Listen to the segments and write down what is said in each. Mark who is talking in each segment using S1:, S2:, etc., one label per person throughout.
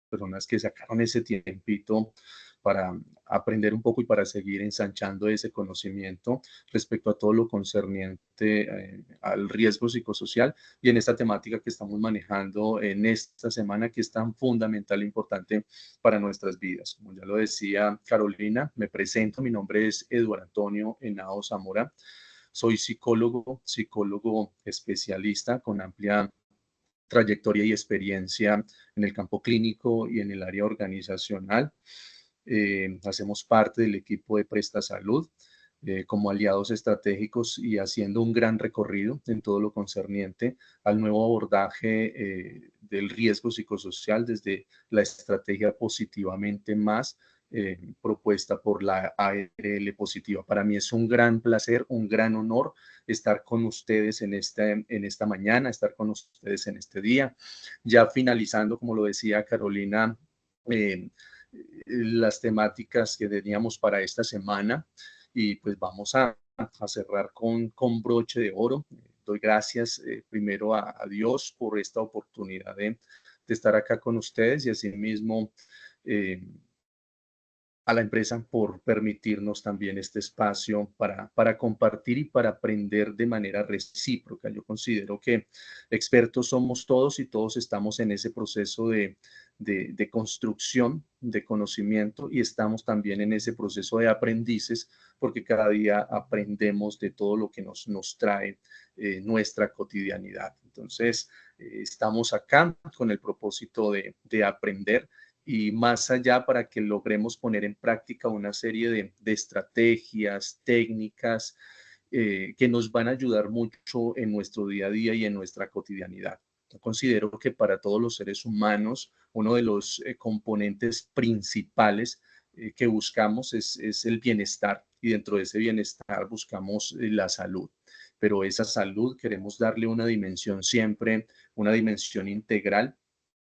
S1: personas que sacaron ese tiempito para aprender un poco y para seguir ensanchando ese conocimiento respecto a todo lo concerniente al riesgo psicosocial y en esta temática que estamos manejando en esta semana que es tan fundamental e importante para nuestras vidas. Como ya lo decía Carolina, me presento, mi nombre es Eduardo Antonio Henao Zamora, soy psicólogo especialista con amplia trayectoria y experiencia en el campo clínico y en el área organizacional. Hacemos parte del equipo de Presta Salud como aliados estratégicos y haciendo un gran recorrido en todo lo concerniente al nuevo abordaje del riesgo psicosocial desde la estrategia positivamente más propuesta por la ARL Positiva. Para mí es un gran placer, un gran honor estar con ustedes en esta mañana, estar con ustedes en este día. Ya finalizando, como lo decía Carolina, eh, las temáticas que teníamos para esta semana y pues vamos a cerrar con broche de oro. Doy gracias primero a Dios por esta oportunidad de estar acá con ustedes y asimismo a la empresa por permitirnos también este espacio para compartir y para aprender de manera recíproca. Yo considero que expertos somos todos y todos estamos en ese proceso de construcción de conocimiento y estamos también en ese proceso de aprendices porque cada día aprendemos de todo lo que nos trae nuestra cotidianidad. Entonces, estamos acá con el propósito de aprender y más allá para que logremos poner en práctica una serie de estrategias, técnicas que nos van a ayudar mucho en nuestro día a día y en nuestra cotidianidad. Yo considero que para todos los seres humanos, uno de los componentes principales que buscamos es el bienestar y dentro de ese bienestar buscamos la salud. Pero esa salud queremos darle una dimensión siempre, una dimensión integral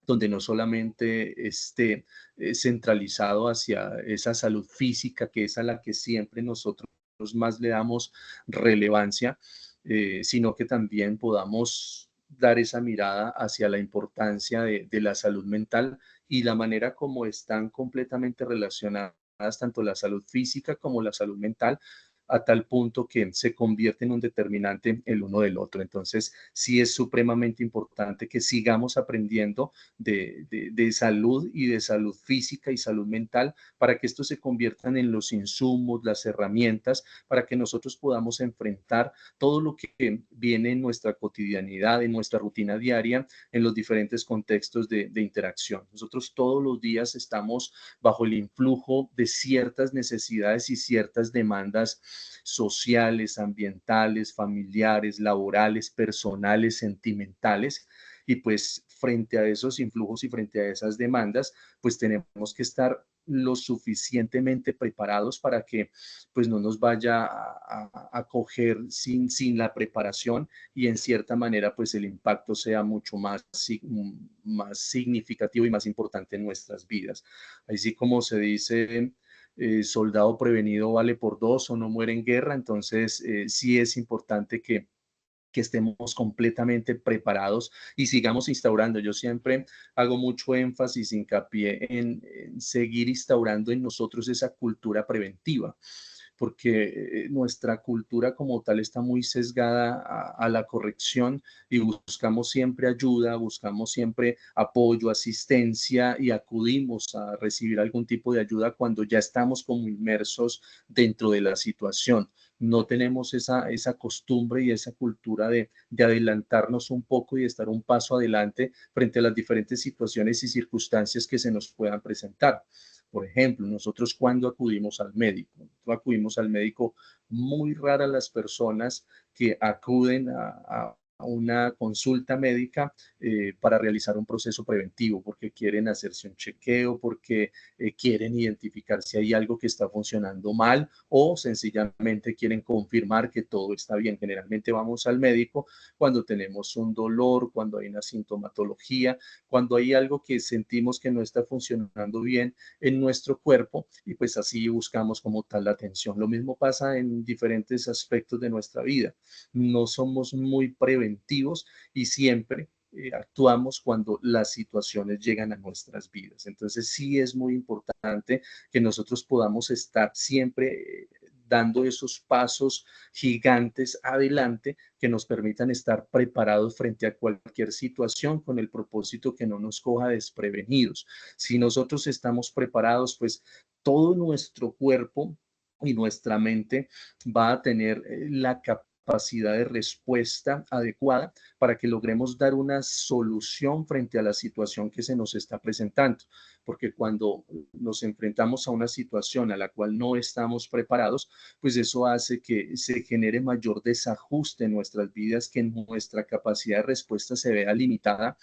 S1: donde no solamente esté centralizado hacia esa salud física, que es a la que siempre nosotros más le damos relevancia, sino que también podamos dar esa mirada hacia la importancia de la salud mental y la manera como están completamente relacionadas tanto la salud física como la salud mental a tal punto que se convierte en un determinante el uno del otro. Entonces, sí es supremamente importante que sigamos aprendiendo de salud y de salud física y salud mental para que esto se conviertan en los insumos, las herramientas, para que nosotros podamos enfrentar todo lo que viene en nuestra cotidianidad, en nuestra rutina diaria, en los diferentes contextos de interacción. Nosotros todos los días estamos bajo el influjo de ciertas necesidades y ciertas demandas sociales, ambientales, familiares, laborales, personales, sentimentales. Y pues frente a esos influjos y frente a esas demandas, pues tenemos que estar lo suficientemente preparados para que pues no nos vaya a coger sin la preparación y en cierta manera pues el impacto sea mucho más significativo y más importante en nuestras vidas. Así como se dice, soldado prevenido vale por dos o no muere en guerra, entonces sí es importante que estemos completamente preparados y sigamos instaurando. Yo siempre hago mucho énfasis, hincapié en seguir instaurando en nosotros esa cultura preventiva porque nuestra cultura como tal está muy sesgada a la corrección y buscamos siempre ayuda, buscamos siempre apoyo, asistencia y acudimos a recibir algún tipo de ayuda cuando ya estamos como inmersos dentro de la situación. No tenemos esa costumbre y esa cultura de adelantarnos un poco y de estar un paso adelante frente a las diferentes situaciones y circunstancias que se nos puedan presentar. Por ejemplo, nosotros cuando acudimos al médico, muy raras las personas que acuden a una consulta médica para realizar un proceso preventivo, porque quieren hacerse un chequeo, porque quieren identificar si hay algo que está funcionando mal o sencillamente quieren confirmar que todo está bien. Generalmente vamos al médico cuando tenemos un dolor, cuando hay una sintomatología, cuando hay algo que sentimos que no está funcionando bien en nuestro cuerpo y pues así buscamos como tal la atención. Lo mismo pasa en diferentes aspectos de nuestra vida. No somos muy preventivos y siempre actuamos cuando las situaciones llegan a nuestras vidas. Entonces sí es muy importante que nosotros podamos estar siempre dando esos pasos gigantes adelante que nos permitan estar preparados frente a cualquier situación con el propósito que no nos coja desprevenidos. Si nosotros estamos preparados, pues todo nuestro cuerpo y nuestra mente va a tener la capacidad de respuesta adecuada para que logremos dar una solución frente a la situación que se nos está presentando. Porque cuando nos enfrentamos a una situación a la cual no estamos preparados, pues eso hace que se genere mayor desajuste en nuestras vidas, que nuestra capacidad de respuesta se vea limitada.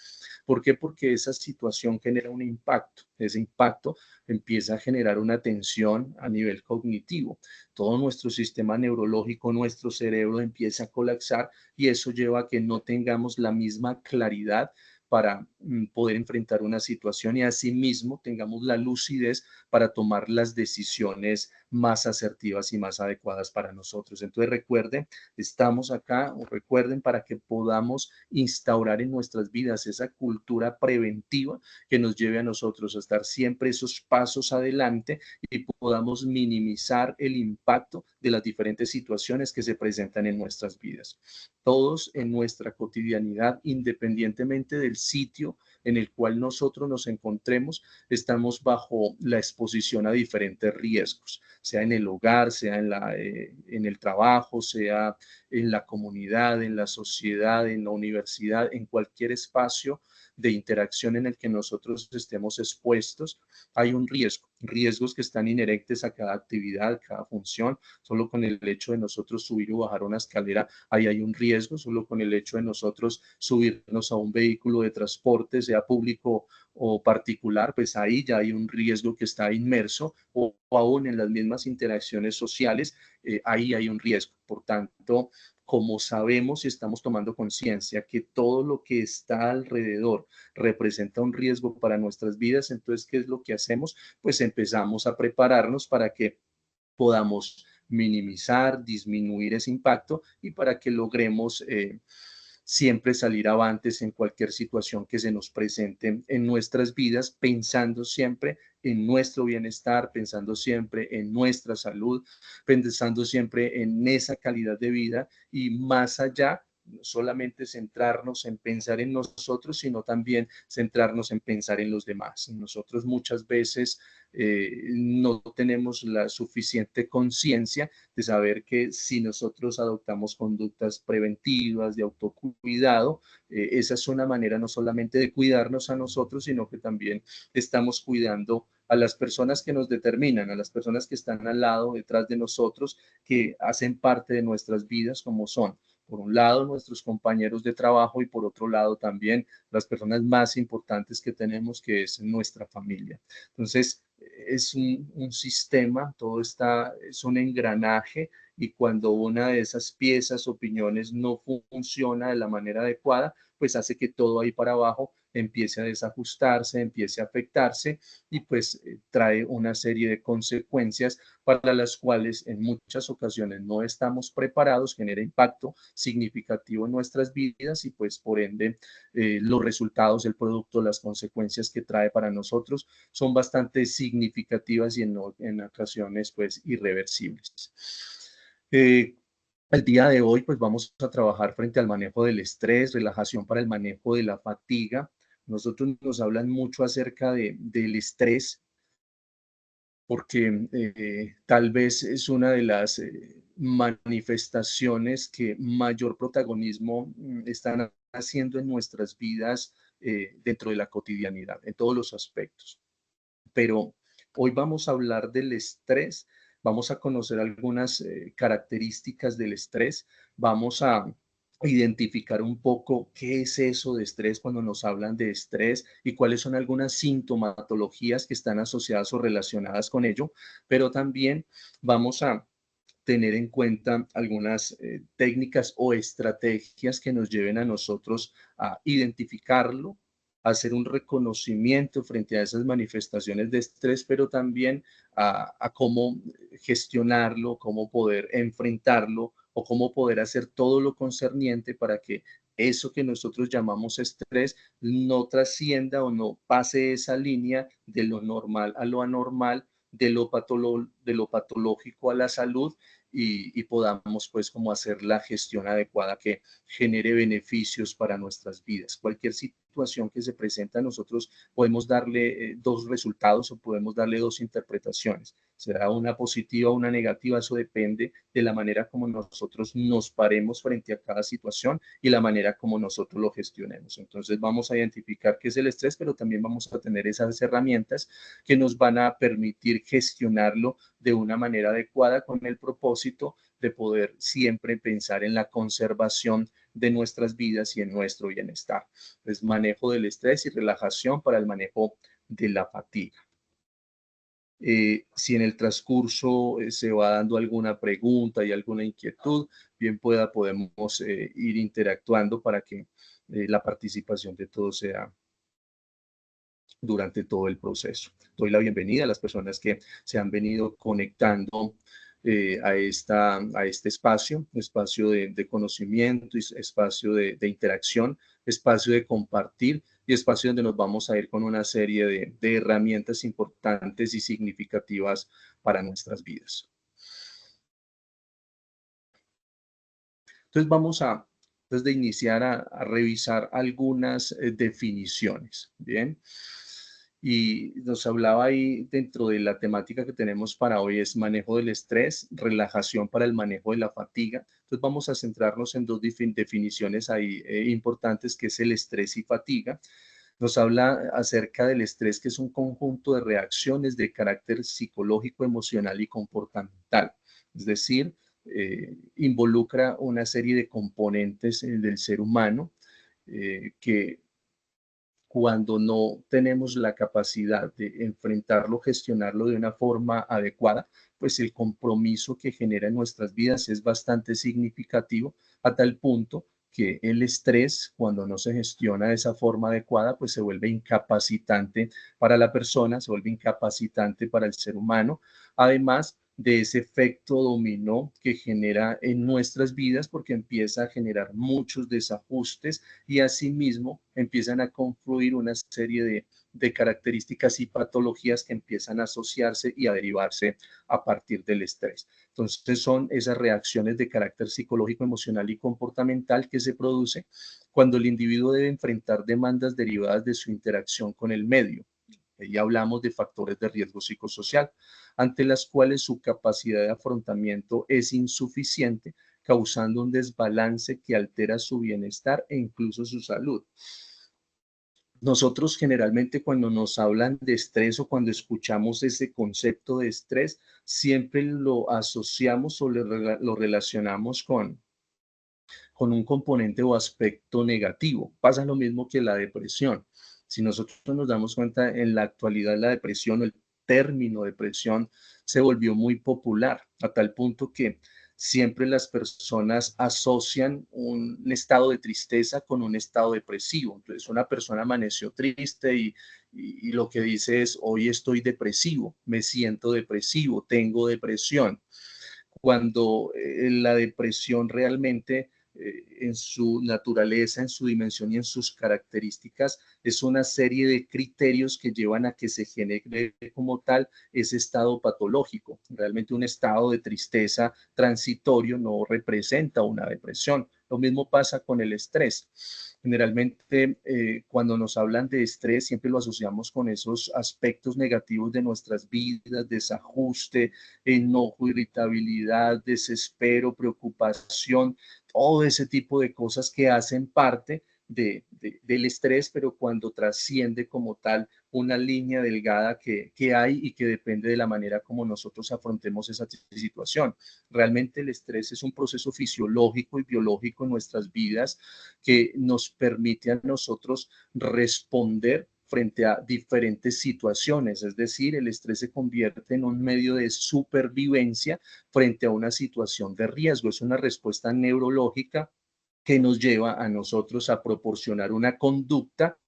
S1: ¿Por qué? Porque esa situación genera un impacto. Ese impacto empieza a generar una tensión a nivel cognitivo. Todo nuestro sistema neurológico, nuestro cerebro empieza a colapsar y eso lleva a que no tengamos la misma claridad para poder enfrentar una situación y asimismo tengamos la lucidez para tomar las decisiones más asertivas y más adecuadas para nosotros. Entonces recuerden, estamos acá, o recuerden, para que podamos instaurar en nuestras vidas esa cultura preventiva que nos lleve a nosotros a estar siempre esos pasos adelante y podamos minimizar el impacto de las diferentes situaciones que se presentan en nuestras vidas. Todos en nuestra cotidianidad, independientemente del sitio en el cual nosotros nos encontremos, estamos bajo la exposición a diferentes riesgos, sea en el hogar, sea en el trabajo, sea en la comunidad, en la sociedad, en la universidad, en cualquier espacio de interacción en el que nosotros estemos expuestos, hay un riesgo, riesgos que están inherentes a cada actividad, cada función. Solo con el hecho de nosotros subir o bajar una escalera, ahí hay un riesgo. Solo con el hecho de nosotros subirnos a un vehículo de transporte, sea público o particular, pues ahí ya hay un riesgo que está inmerso, o aún en las mismas interacciones sociales, ahí hay un riesgo. Por tanto, como sabemos y estamos tomando conciencia que todo lo que está alrededor representa un riesgo para nuestras vidas, entonces, ¿qué es lo que hacemos? Pues empezamos a prepararnos para que podamos minimizar, disminuir ese impacto y para que logremos siempre salir avantes en cualquier situación que se nos presente en nuestras vidas, pensando siempre en nuestro bienestar, pensando siempre en nuestra salud, pensando siempre en esa calidad de vida y más allá, no solamente centrarnos en pensar en nosotros, sino también centrarnos en pensar en los demás. Nosotros muchas veces no tenemos la suficiente conciencia de saber que si nosotros adoptamos conductas preventivas, de autocuidado, esa es una manera no solamente de cuidarnos a nosotros, sino que también estamos cuidando a las personas que nos determinan, a las personas que están al lado, detrás de nosotros, que hacen parte de nuestras vidas como son. Por un lado, nuestros compañeros de trabajo y por otro lado también las personas más importantes que tenemos, que es nuestra familia. Entonces, es un sistema, todo está, es un engranaje y cuando una de esas piezas, opiniones no funciona de la manera adecuada, pues hace que todo ahí para abajo empiece a desajustarse, empiece a afectarse y pues trae una serie de consecuencias para las cuales en muchas ocasiones no estamos preparados, genera impacto significativo en nuestras vidas y pues por ende los resultados, el producto, las consecuencias que trae para nosotros son bastante significativas y en ocasiones pues irreversibles. Eh, el día de hoy, pues vamos a trabajar frente al manejo del estrés, relajación para el manejo de la fatiga. Nosotros nos hablan mucho acerca del estrés, porque tal vez es una de las manifestaciones que mayor protagonismo están haciendo en nuestras vidas dentro de la cotidianidad, en todos los aspectos. Pero hoy vamos a hablar del estrés, vamos a conocer algunas características del estrés, vamos a identificar un poco qué es eso de estrés cuando nos hablan de estrés y cuáles son algunas sintomatologías que están asociadas o relacionadas con ello, pero también vamos a tener en cuenta algunas técnicas o estrategias que nos lleven a nosotros a identificarlo, a hacer un reconocimiento frente a esas manifestaciones de estrés, pero también a cómo gestionarlo, cómo poder enfrentarlo o cómo poder hacer todo lo concerniente para que eso que nosotros llamamos estrés no trascienda o no pase esa línea de lo normal a lo anormal, de lo patológico a la salud y podamos pues como hacer la gestión adecuada que genere beneficios para nuestras vidas. Cualquier situación que se presenta, nosotros podemos darle dos resultados o podemos darle dos interpretaciones. Será una positiva o una negativa, eso depende de la manera como nosotros nos paremos frente a cada situación y la manera como nosotros lo gestionemos. Entonces vamos a identificar qué es el estrés, pero también vamos a tener esas herramientas que nos van a permitir gestionarlo de una manera adecuada con el propósito de poder siempre pensar en la conservación de nuestras vidas y en nuestro bienestar. Entonces, manejo del estrés y relajación para el manejo de la fatiga. Si en el transcurso se va dando alguna pregunta y alguna inquietud, bien podemos ir interactuando para que la participación de todos sea durante todo el proceso. Doy la bienvenida a las personas que se han venido conectando a este espacio de conocimiento, espacio de interacción, espacio de compartir y espacio donde nos vamos a ir con una serie de herramientas importantes y significativas para nuestras vidas. Entonces vamos a, antes de iniciar, a revisar algunas definiciones, ¿bien? Y nos hablaba ahí dentro de la temática que tenemos para hoy es manejo del estrés, relajación para el manejo de la fatiga. Entonces vamos a centrarnos en dos definiciones ahí importantes que es el estrés y fatiga. Nos habla acerca del estrés, que es un conjunto de reacciones de carácter psicológico, emocional y comportamental. Es decir, involucra una serie de componentes del ser humano que cuando no tenemos la capacidad de enfrentarlo, gestionarlo de una forma adecuada, pues el compromiso que genera en nuestras vidas es bastante significativo a tal punto que el estrés, cuando no se gestiona de esa forma adecuada, pues se vuelve incapacitante para la persona, se vuelve incapacitante para el ser humano. Además de ese efecto dominó que genera en nuestras vidas porque empieza a generar muchos desajustes y asimismo empiezan a confluir una serie de características y patologías que empiezan a asociarse y a derivarse a partir del estrés. Entonces son esas reacciones de carácter psicológico, emocional y comportamental que se produce cuando el individuo debe enfrentar demandas derivadas de su interacción con el medio. Y hablamos de factores de riesgo psicosocial, ante las cuales su capacidad de afrontamiento es insuficiente, causando un desbalance que altera su bienestar e incluso su salud. Nosotros generalmente cuando nos hablan de estrés o cuando escuchamos ese concepto de estrés, siempre lo asociamos o lo relacionamos con un componente o aspecto negativo. Pasa lo mismo que la depresión. Si nosotros nos damos cuenta, en la actualidad la depresión o el término depresión se volvió muy popular a tal punto que siempre las personas asocian un estado de tristeza con un estado depresivo. Entonces, una persona amaneció triste y lo que dice es, hoy estoy depresivo, me siento depresivo, tengo depresión cuando la depresión realmente en su naturaleza, en su dimensión y en sus características, es una serie de criterios que llevan a que se genere como tal ese estado patológico. Realmente un estado de tristeza transitorio no representa una depresión. Lo mismo pasa con el estrés. Generalmente, cuando nos hablan de estrés, siempre lo asociamos con esos aspectos negativos de nuestras vidas, desajuste, enojo, irritabilidad, desespero, preocupación, todo ese tipo de cosas que hacen parte del estrés, pero cuando trasciende como tal una línea delgada que hay y que depende de la manera como nosotros afrontemos esa situación. Realmente el estrés es un proceso fisiológico y biológico en nuestras vidas que nos permite a nosotros responder frente a diferentes situaciones, es decir, el estrés se convierte en un medio de supervivencia frente a una situación de riesgo, es una respuesta neurológica que nos lleva a nosotros a proporcionar una conducta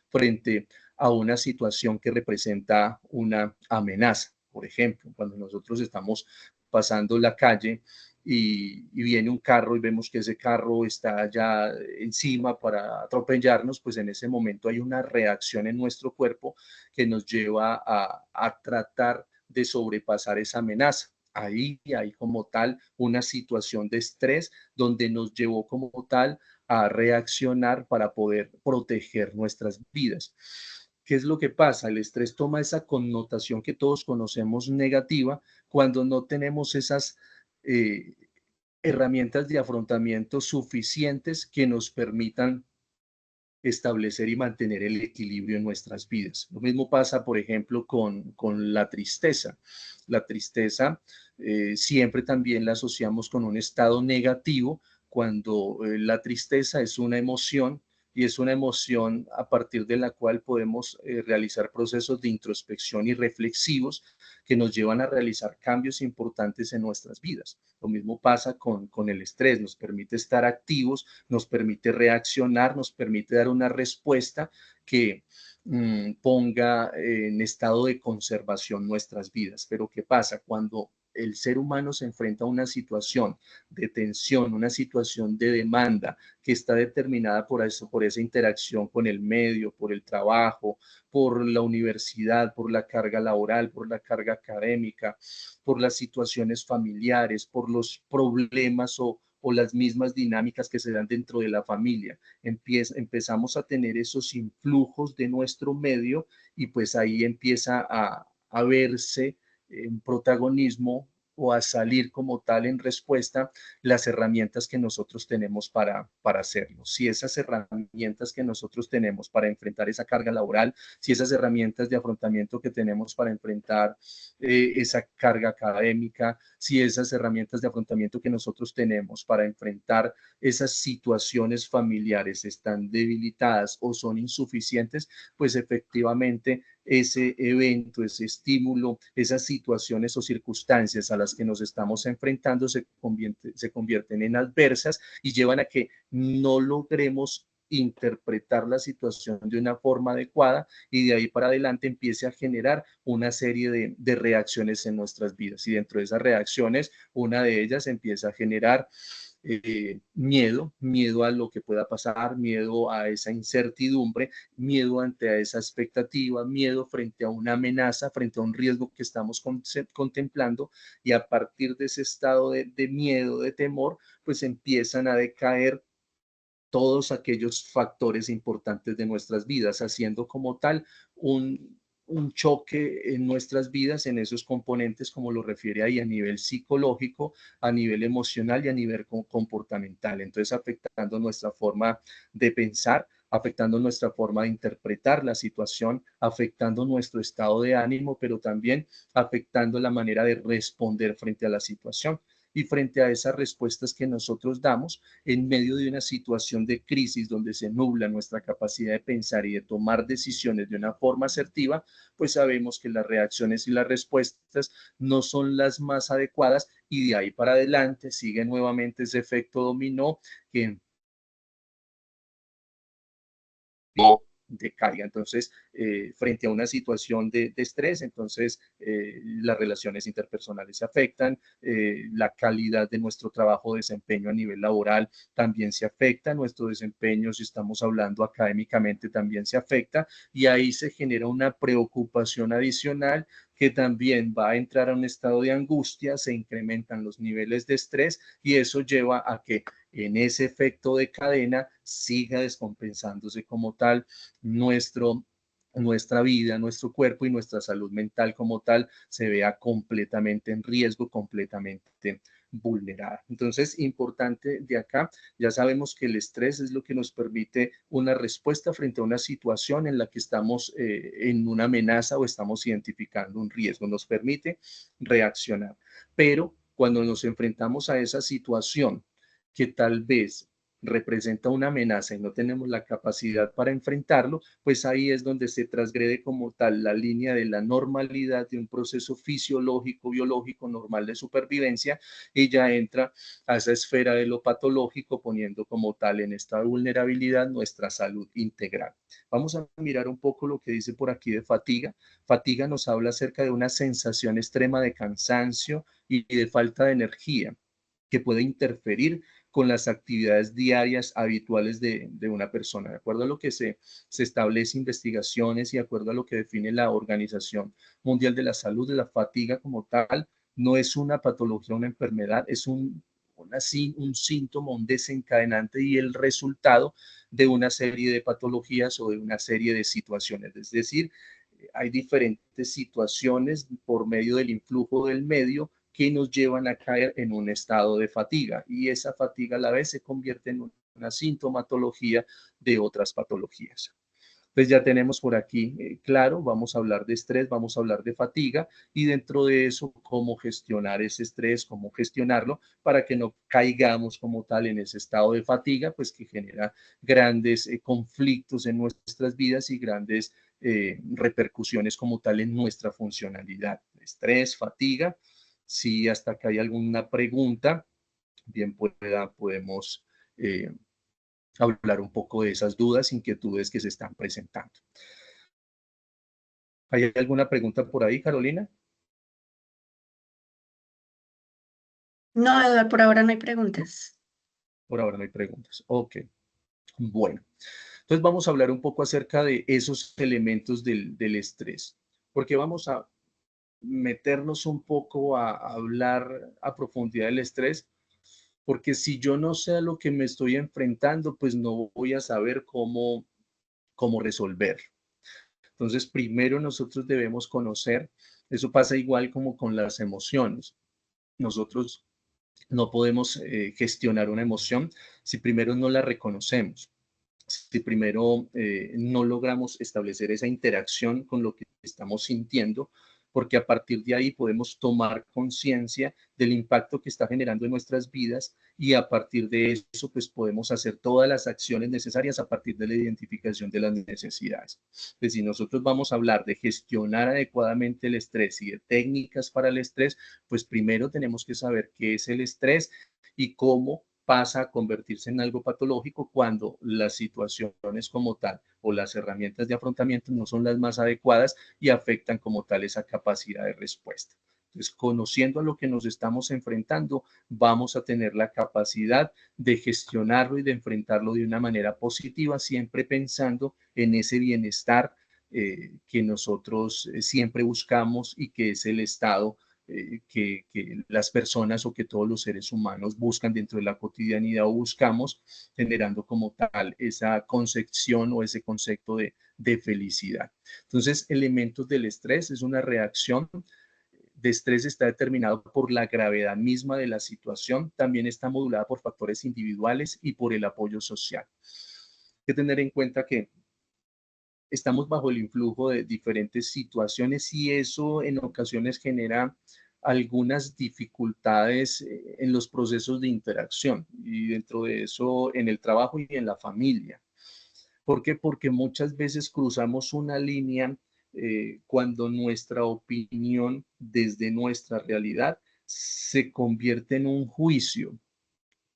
S1: frente a una situación que representa una amenaza. Por ejemplo, cuando nosotros estamos pasando la calle y viene un carro y vemos que ese carro está ya encima para atropellarnos, pues en ese momento hay una reacción en nuestro cuerpo que nos lleva a tratar de sobrepasar esa amenaza. Ahí hay como tal una situación de estrés donde nos llevó como tal a reaccionar para poder proteger nuestras vidas. ¿Qué es lo que pasa? El estrés toma esa connotación que todos conocemos negativa cuando no tenemos esas eh, herramientas de afrontamiento suficientes que nos permitan establecer y mantener el equilibrio en nuestras vidas. Lo mismo pasa, por ejemplo, con la tristeza. La tristeza siempre también la asociamos con un estado negativo cuando la tristeza es una emoción y es una emoción a partir de la cual podemos realizar procesos de introspección y reflexivos que nos llevan a realizar cambios importantes en nuestras vidas. Lo mismo pasa con el estrés, nos permite estar activos, nos permite reaccionar, nos permite dar una respuesta que ponga en estado de conservación nuestras vidas. Pero ¿qué pasa? Cuando el ser humano se enfrenta a una situación de tensión, una situación de demanda que está determinada por eso, por esa interacción con el medio, por el trabajo, por la universidad, por la carga laboral, por la carga académica, por las situaciones familiares, por los problemas o las mismas dinámicas que se dan dentro de la familia. Empezamos a tener esos influjos de nuestro medio y pues ahí empieza a verse en protagonismo o a salir como tal en respuesta las herramientas que nosotros tenemos para hacerlo. Si esas herramientas que nosotros tenemos para enfrentar esa carga laboral, si esas herramientas de afrontamiento que tenemos para enfrentar esa carga académica, si esas herramientas de afrontamiento que nosotros tenemos para enfrentar esas situaciones familiares están debilitadas o son insuficientes, pues efectivamente ese evento, ese estímulo, esas situaciones o circunstancias a las que nos estamos enfrentando se convierten en adversas y llevan a que no logremos interpretar la situación de una forma adecuada y de ahí para adelante empiece a generar una serie de reacciones en nuestras vidas. Y dentro de esas reacciones, una de ellas empieza a generar miedo a lo que pueda pasar, miedo a esa incertidumbre, miedo ante esa expectativa, miedo frente a una amenaza, frente a un riesgo que estamos contemplando y a partir de ese estado de miedo, de temor, pues empiezan a decaer todos aquellos factores importantes de nuestras vidas, haciendo como tal un choque en nuestras vidas, en esos componentes, como lo refiere ahí, a nivel psicológico, a nivel emocional y a nivel comportamental. Entonces, afectando nuestra forma de pensar, afectando nuestra forma de interpretar la situación, afectando nuestro estado de ánimo, pero también afectando la manera de responder frente a la situación. Y frente a esas respuestas que nosotros damos, en medio de una situación de crisis donde se nubla nuestra capacidad de pensar y de tomar decisiones de una forma asertiva, pues sabemos que las reacciones y las respuestas no son las más adecuadas y de ahí para adelante sigue nuevamente ese efecto dominó que decaiga. Entonces, frente a una situación de estrés, entonces las relaciones interpersonales se afectan, la calidad de nuestro trabajo, desempeño a nivel laboral también se afecta, nuestro desempeño, si estamos hablando académicamente, también se afecta y ahí se genera una preocupación adicional que también va a entrar a un estado de angustia, se incrementan los niveles de estrés y eso lleva a que en ese efecto de cadena siga descompensándose como tal nuestro, nuestra vida, nuestro cuerpo y nuestra salud mental como tal se vea completamente en riesgo, completamente vulnerada. Entonces, importante de acá, ya sabemos que el estrés es lo que nos permite una respuesta frente a una situación en la que estamos en una amenaza o estamos identificando un riesgo, nos permite reaccionar. Pero cuando nos enfrentamos a esa situación que tal vez representa una amenaza y no tenemos la capacidad para enfrentarlo, pues ahí es donde se transgrede como tal la línea de la normalidad de un proceso fisiológico, biológico, normal de supervivencia y ya entra a esa esfera de lo patológico, poniendo como tal en esta vulnerabilidad nuestra salud integral. Vamos a mirar un poco lo que dice por aquí de fatiga. Fatiga nos habla acerca de una sensación extrema de cansancio y de falta de energía que puede interferir con las actividades diarias habituales de una persona. De acuerdo a lo que se establece investigaciones y de acuerdo a lo que define la Organización Mundial de la Salud, la fatiga como tal no es una patología, una enfermedad, es un síntoma, un desencadenante y el resultado de una serie de patologías o de una serie de situaciones. Es decir, hay diferentes situaciones por medio del influjo del medio que nos llevan a caer en un estado de fatiga y esa fatiga a la vez se convierte en una sintomatología de otras patologías. Pues ya tenemos por aquí, claro, vamos a hablar de estrés, vamos a hablar de fatiga y dentro de eso, cómo gestionar ese estrés, cómo gestionarlo para que no caigamos como tal en ese estado de fatiga, pues que genera grandes conflictos en nuestras vidas y grandes repercusiones como tal en nuestra funcionalidad. Estrés, fatiga. Si hasta acá hay alguna pregunta, bien podemos hablar un poco de esas dudas, inquietudes que se están presentando. ¿Hay alguna pregunta por ahí, Carolina?
S2: No, Eduardo, por ahora no hay preguntas.
S1: Por ahora no hay preguntas. Ok, bueno. Entonces vamos a hablar un poco acerca de esos elementos del estrés, porque vamos a meternos un poco a hablar a profundidad del estrés, porque si yo no sé a lo que me estoy enfrentando, pues no voy a saber cómo resolver. Entonces, primero nosotros debemos conocer, eso pasa igual como con las emociones. Nosotros no podemos gestionar una emoción si primero no la reconocemos, si primero no logramos establecer esa interacción con lo que estamos sintiendo, porque a partir de ahí podemos tomar conciencia del impacto que está generando en nuestras vidas y a partir de eso pues podemos hacer todas las acciones necesarias a partir de la identificación de las necesidades. Pues si nosotros vamos a hablar de gestionar adecuadamente el estrés y de técnicas para el estrés, pues primero tenemos que saber qué es el estrés y cómo pasa a convertirse en algo patológico cuando las situaciones como tal o las herramientas de afrontamiento no son las más adecuadas y afectan como tal esa capacidad de respuesta. Entonces, conociendo a lo que nos estamos enfrentando, vamos a tener la capacidad de gestionarlo y de enfrentarlo de una manera positiva, siempre pensando en ese bienestar que nosotros siempre buscamos y que es el estado que las personas o que todos los seres humanos buscan dentro de la cotidianidad o buscamos, generando como tal esa concepción o ese concepto de felicidad. Entonces, elementos del estrés es una reacción de estrés está determinado por la gravedad misma de la situación, también está modulada por factores individuales y por el apoyo social. Hay que tener en cuenta que estamos bajo el influjo de diferentes situaciones y eso en ocasiones genera algunas dificultades en los procesos de interacción y dentro de eso en el trabajo y en la familia. ¿Por qué? Porque muchas veces cruzamos una línea cuando nuestra opinión desde nuestra realidad se convierte en un juicio,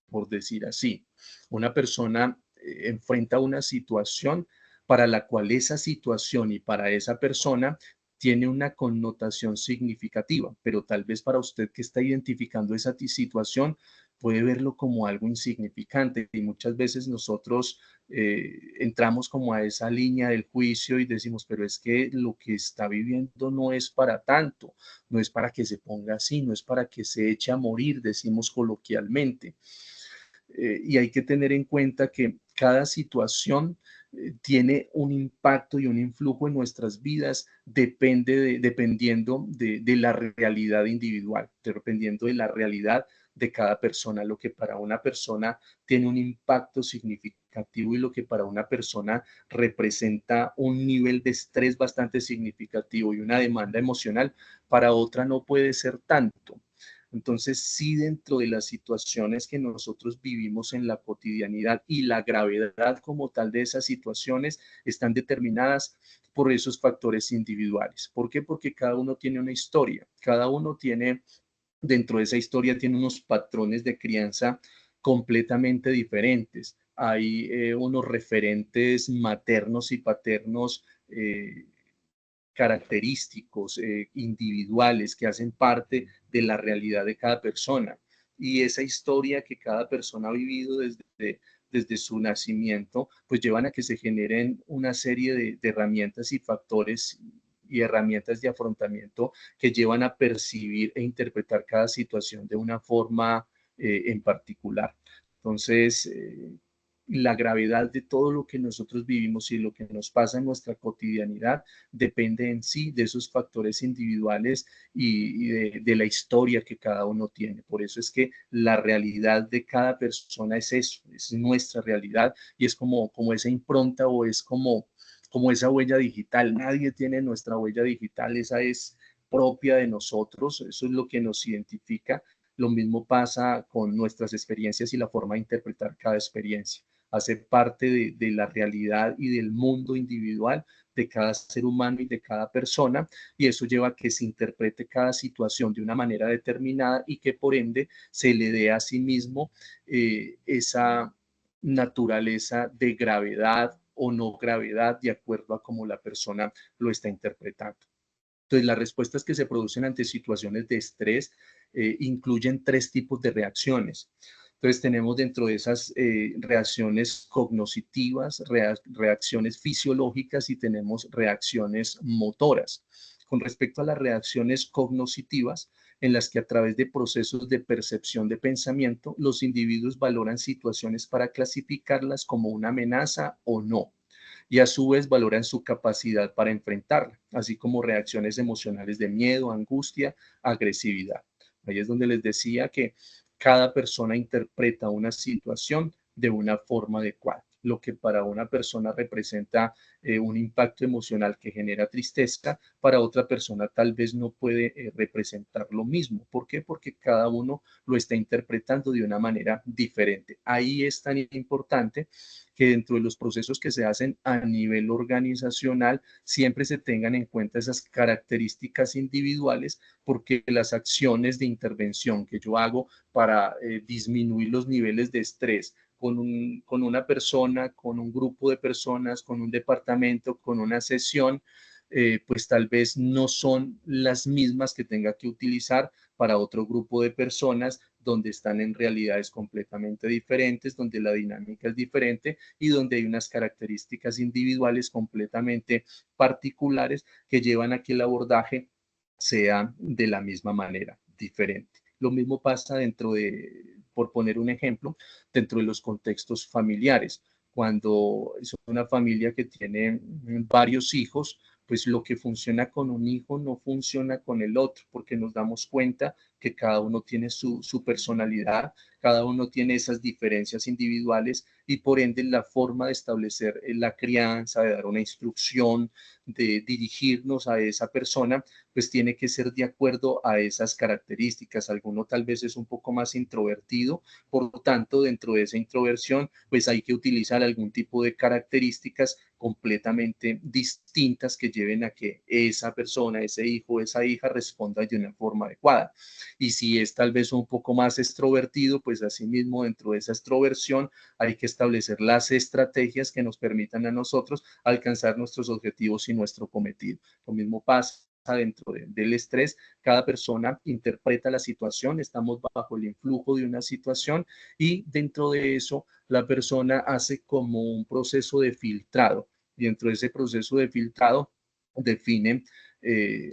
S1: por decir así. Una persona enfrenta una situación para la cual esa situación y para esa persona tiene una connotación significativa, pero tal vez para usted que está identificando esa situación puede verlo como algo insignificante y muchas veces nosotros entramos como a esa línea del juicio y decimos, pero es que lo que está viviendo no es para tanto, no es para que se ponga así, no es para que se eche a morir, decimos coloquialmente. Y hay que tener en cuenta que cada situación tiene un impacto y un influjo en nuestras vidas dependiendo de la realidad individual, dependiendo de la realidad de cada persona. Lo que para una persona tiene un impacto significativo y lo que para una persona representa un nivel de estrés bastante significativo y una demanda emocional, para otra no puede ser tanto. Entonces, sí, dentro de las situaciones que nosotros vivimos en la cotidianidad y la gravedad como tal de esas situaciones están determinadas por esos factores individuales. ¿Por qué? Porque cada uno tiene una historia, cada uno tiene, dentro de esa historia, tiene unos patrones de crianza completamente diferentes. Hay unos referentes maternos y paternos característicos individuales que hacen parte de la realidad de cada persona. y esa historia que cada persona ha vivido desde su nacimiento, pues llevan a que se generen una serie de herramientas y factores y herramientas de afrontamiento que llevan a percibir e interpretar cada situación de una forma en particular. Entonces, la gravedad de todo lo que nosotros vivimos y lo que nos pasa en nuestra cotidianidad depende en sí de esos factores individuales y de la historia que cada uno tiene. Por eso es que la realidad de cada persona es eso, es nuestra realidad y es como esa impronta o es como esa huella digital. Nadie tiene nuestra huella digital, esa es propia de nosotros, eso es lo que nos identifica. Lo mismo pasa con nuestras experiencias y la forma de interpretar cada experiencia. Hace parte de la realidad y del mundo individual de cada ser humano y de cada persona, y eso lleva a que se interprete cada situación de una manera determinada y que por ende se le dé a sí mismo esa naturaleza de gravedad o no gravedad de acuerdo a cómo la persona lo está interpretando. Entonces, las respuestas que se producen ante situaciones de estrés incluyen tres tipos de reacciones. Entonces, tenemos dentro de esas reacciones cognitivas, reacciones fisiológicas y tenemos reacciones motoras. Con respecto a las reacciones cognitivas, en las que a través de procesos de percepción de pensamiento, los individuos valoran situaciones para clasificarlas como una amenaza o no y a su vez valoran su capacidad para enfrentarla, así como reacciones emocionales de miedo, angustia, agresividad. Ahí es donde les decía que cada persona interpreta una situación de una forma adecuada. Lo que para una persona representa un impacto emocional que genera tristeza, para otra persona tal vez no puede representar lo mismo. ¿Por qué? Porque cada uno lo está interpretando de una manera diferente. Ahí es tan importante que dentro de los procesos que se hacen a nivel organizacional siempre se tengan en cuenta esas características individuales, porque las acciones de intervención que yo hago para disminuir los niveles de estrés con una persona, con un grupo de personas, con un departamento, con una sesión, pues tal vez no son las mismas que tenga que utilizar para otro grupo de personas donde están en realidades completamente diferentes, donde la dinámica es diferente y donde hay unas características individuales completamente particulares que llevan a que el abordaje sea de la misma manera, diferente. Lo mismo pasa dentro de, por poner un ejemplo, dentro de los contextos familiares. Cuando es una familia que tiene varios hijos, pues lo que funciona con un hijo no funciona con el otro, porque nos damos cuenta que cada uno tiene su personalidad, cada uno tiene esas diferencias individuales y por ende la forma de establecer la crianza, de dar una instrucción, de dirigirnos a esa persona, pues tiene que ser de acuerdo a esas características. Alguno tal vez es un poco más introvertido, por lo tanto, dentro de esa introversión, pues hay que utilizar algún tipo de características completamente distintas que lleven a que esa persona, ese hijo, esa hija responda de una forma adecuada. Y si es tal vez un poco más extrovertido, pues asimismo dentro de esa extroversión hay que establecer las estrategias que nos permitan a nosotros alcanzar nuestros objetivos y nuestro cometido. Lo mismo pasa dentro del estrés, cada persona interpreta la situación, estamos bajo el influjo de una situación y dentro de eso la persona hace como un proceso de filtrado. Y dentro de ese proceso de filtrado define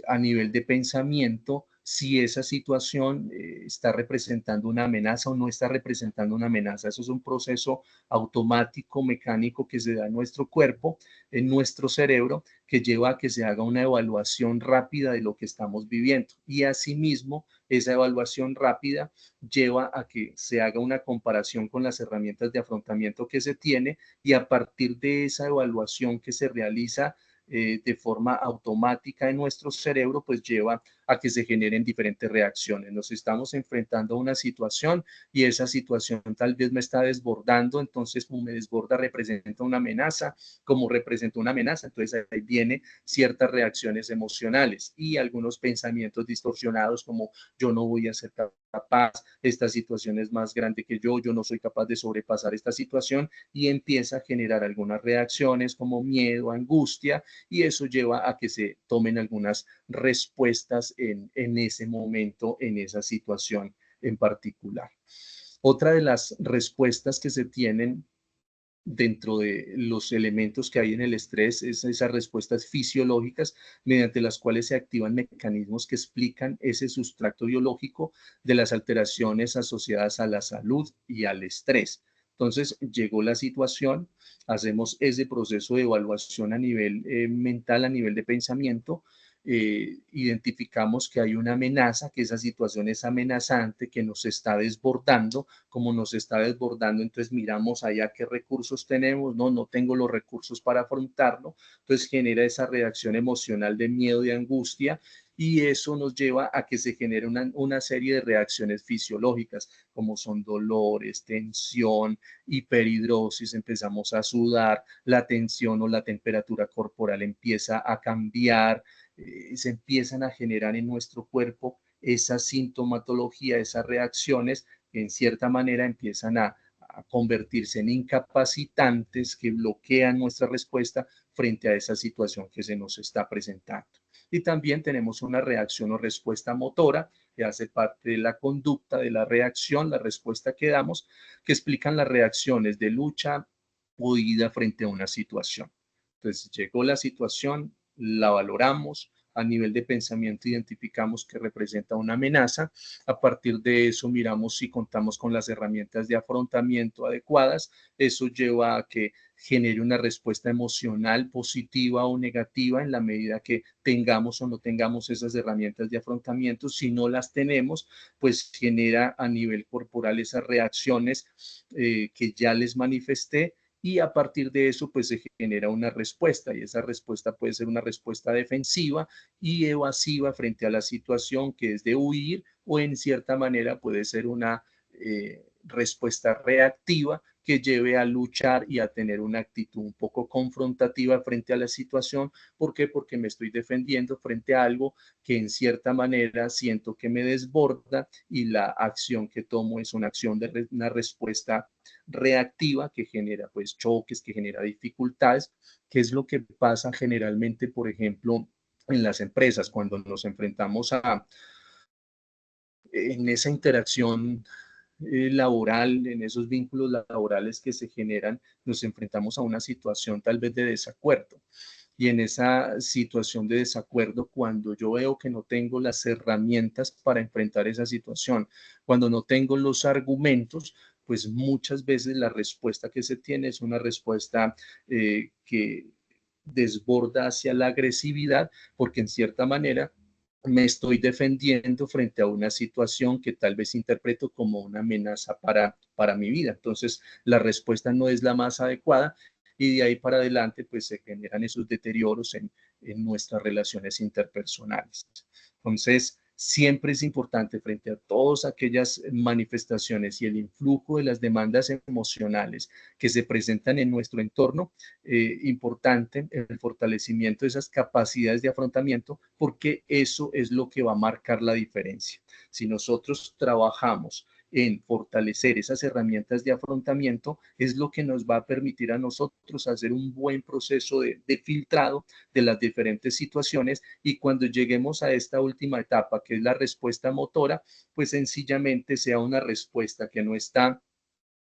S1: a nivel de pensamiento si esa situación está representando una amenaza o no está representando una amenaza. Eso es un proceso automático, mecánico que se da en nuestro cuerpo, en nuestro cerebro, que lleva a que se haga una evaluación rápida de lo que estamos viviendo. Y asimismo, esa evaluación rápida lleva a que se haga una comparación con las herramientas de afrontamiento que se tiene y a partir de esa evaluación que se realiza de forma automática en nuestro cerebro, pues lleva a que se generen diferentes reacciones. Nos estamos enfrentando a una situación y esa situación tal vez me está desbordando, entonces como me desborda representa una amenaza, como representa una amenaza, entonces ahí viene ciertas reacciones emocionales y algunos pensamientos distorsionados como yo no voy a ser capaz, esta situación es más grande que yo no soy capaz de sobrepasar esta situación y empieza a generar algunas reacciones como miedo, angustia y eso lleva a que se tomen algunas respuestas en ese momento, en esa situación en particular. Otra de las respuestas que se tienen dentro de los elementos que hay en el estrés es esas respuestas fisiológicas mediante las cuales se activan mecanismos que explican ese sustrato biológico de las alteraciones asociadas a la salud y al estrés. Entonces, llegó la situación, hacemos ese proceso de evaluación a nivel mental, a nivel de pensamiento, identificamos que hay una amenaza, que esa situación es amenazante, que nos está desbordando. Como nos está desbordando, entonces miramos allá qué recursos tenemos. No, no tengo los recursos para afrontarlo, entonces genera esa reacción emocional de miedo y angustia, y eso nos lleva a que se genere una serie de reacciones fisiológicas, como son dolores, tensión, hiperhidrosis, empezamos a sudar, la tensión o la temperatura corporal empieza a cambiar, se empiezan a generar en nuestro cuerpo esa sintomatología, esas reacciones que en cierta manera empiezan a convertirse en incapacitantes que bloquean nuestra respuesta frente a esa situación que se nos está presentando. Y también tenemos una reacción o respuesta motora que hace parte de la conducta, de la reacción, la respuesta que damos, que explican las reacciones de lucha o huida frente a una situación. Entonces, llegó la situación, la valoramos, a nivel de pensamiento identificamos que representa una amenaza, a partir de eso miramos si contamos con las herramientas de afrontamiento adecuadas, eso lleva a que genere una respuesta emocional positiva o negativa en la medida que tengamos o no tengamos esas herramientas de afrontamiento. Si no las tenemos, pues genera a nivel corporal esas reacciones que ya les manifesté, y a partir de eso pues se genera una respuesta, y esa respuesta puede ser una respuesta defensiva y evasiva frente a la situación, que es de huir, o en cierta manera puede ser una respuesta reactiva que lleve a luchar y a tener una actitud un poco confrontativa frente a la situación. ¿Por qué? Porque me estoy defendiendo frente a algo que en cierta manera siento que me desborda, y la acción que tomo es una acción de una respuesta reactiva que genera pues choques, que genera dificultades, que es lo que pasa generalmente, por ejemplo, en las empresas cuando nos enfrentamos en esa interacción laboral, en esos vínculos laborales que se generan, nos enfrentamos a una situación tal vez de desacuerdo. Y en esa situación de desacuerdo, cuando yo veo que no tengo las herramientas para enfrentar esa situación, cuando no tengo los argumentos, pues muchas veces la respuesta que se tiene es una respuesta que desborda hacia la agresividad, porque en cierta manera me estoy defendiendo frente a una situación que tal vez interpreto como una amenaza para mi vida. Entonces, la respuesta no es la más adecuada, y de ahí para adelante pues se generan esos deterioros en nuestras relaciones interpersonales. Entonces, siempre es importante frente a todas aquellas manifestaciones y el influjo de las demandas emocionales que se presentan en nuestro entorno, importante el fortalecimiento de esas capacidades de afrontamiento, porque eso es lo que va a marcar la diferencia. Si nosotros trabajamos en fortalecer esas herramientas de afrontamiento, es lo que nos va a permitir a nosotros hacer un buen proceso de filtrado de las diferentes situaciones, y cuando lleguemos a esta última etapa, que es la respuesta motora, pues sencillamente sea una respuesta que no está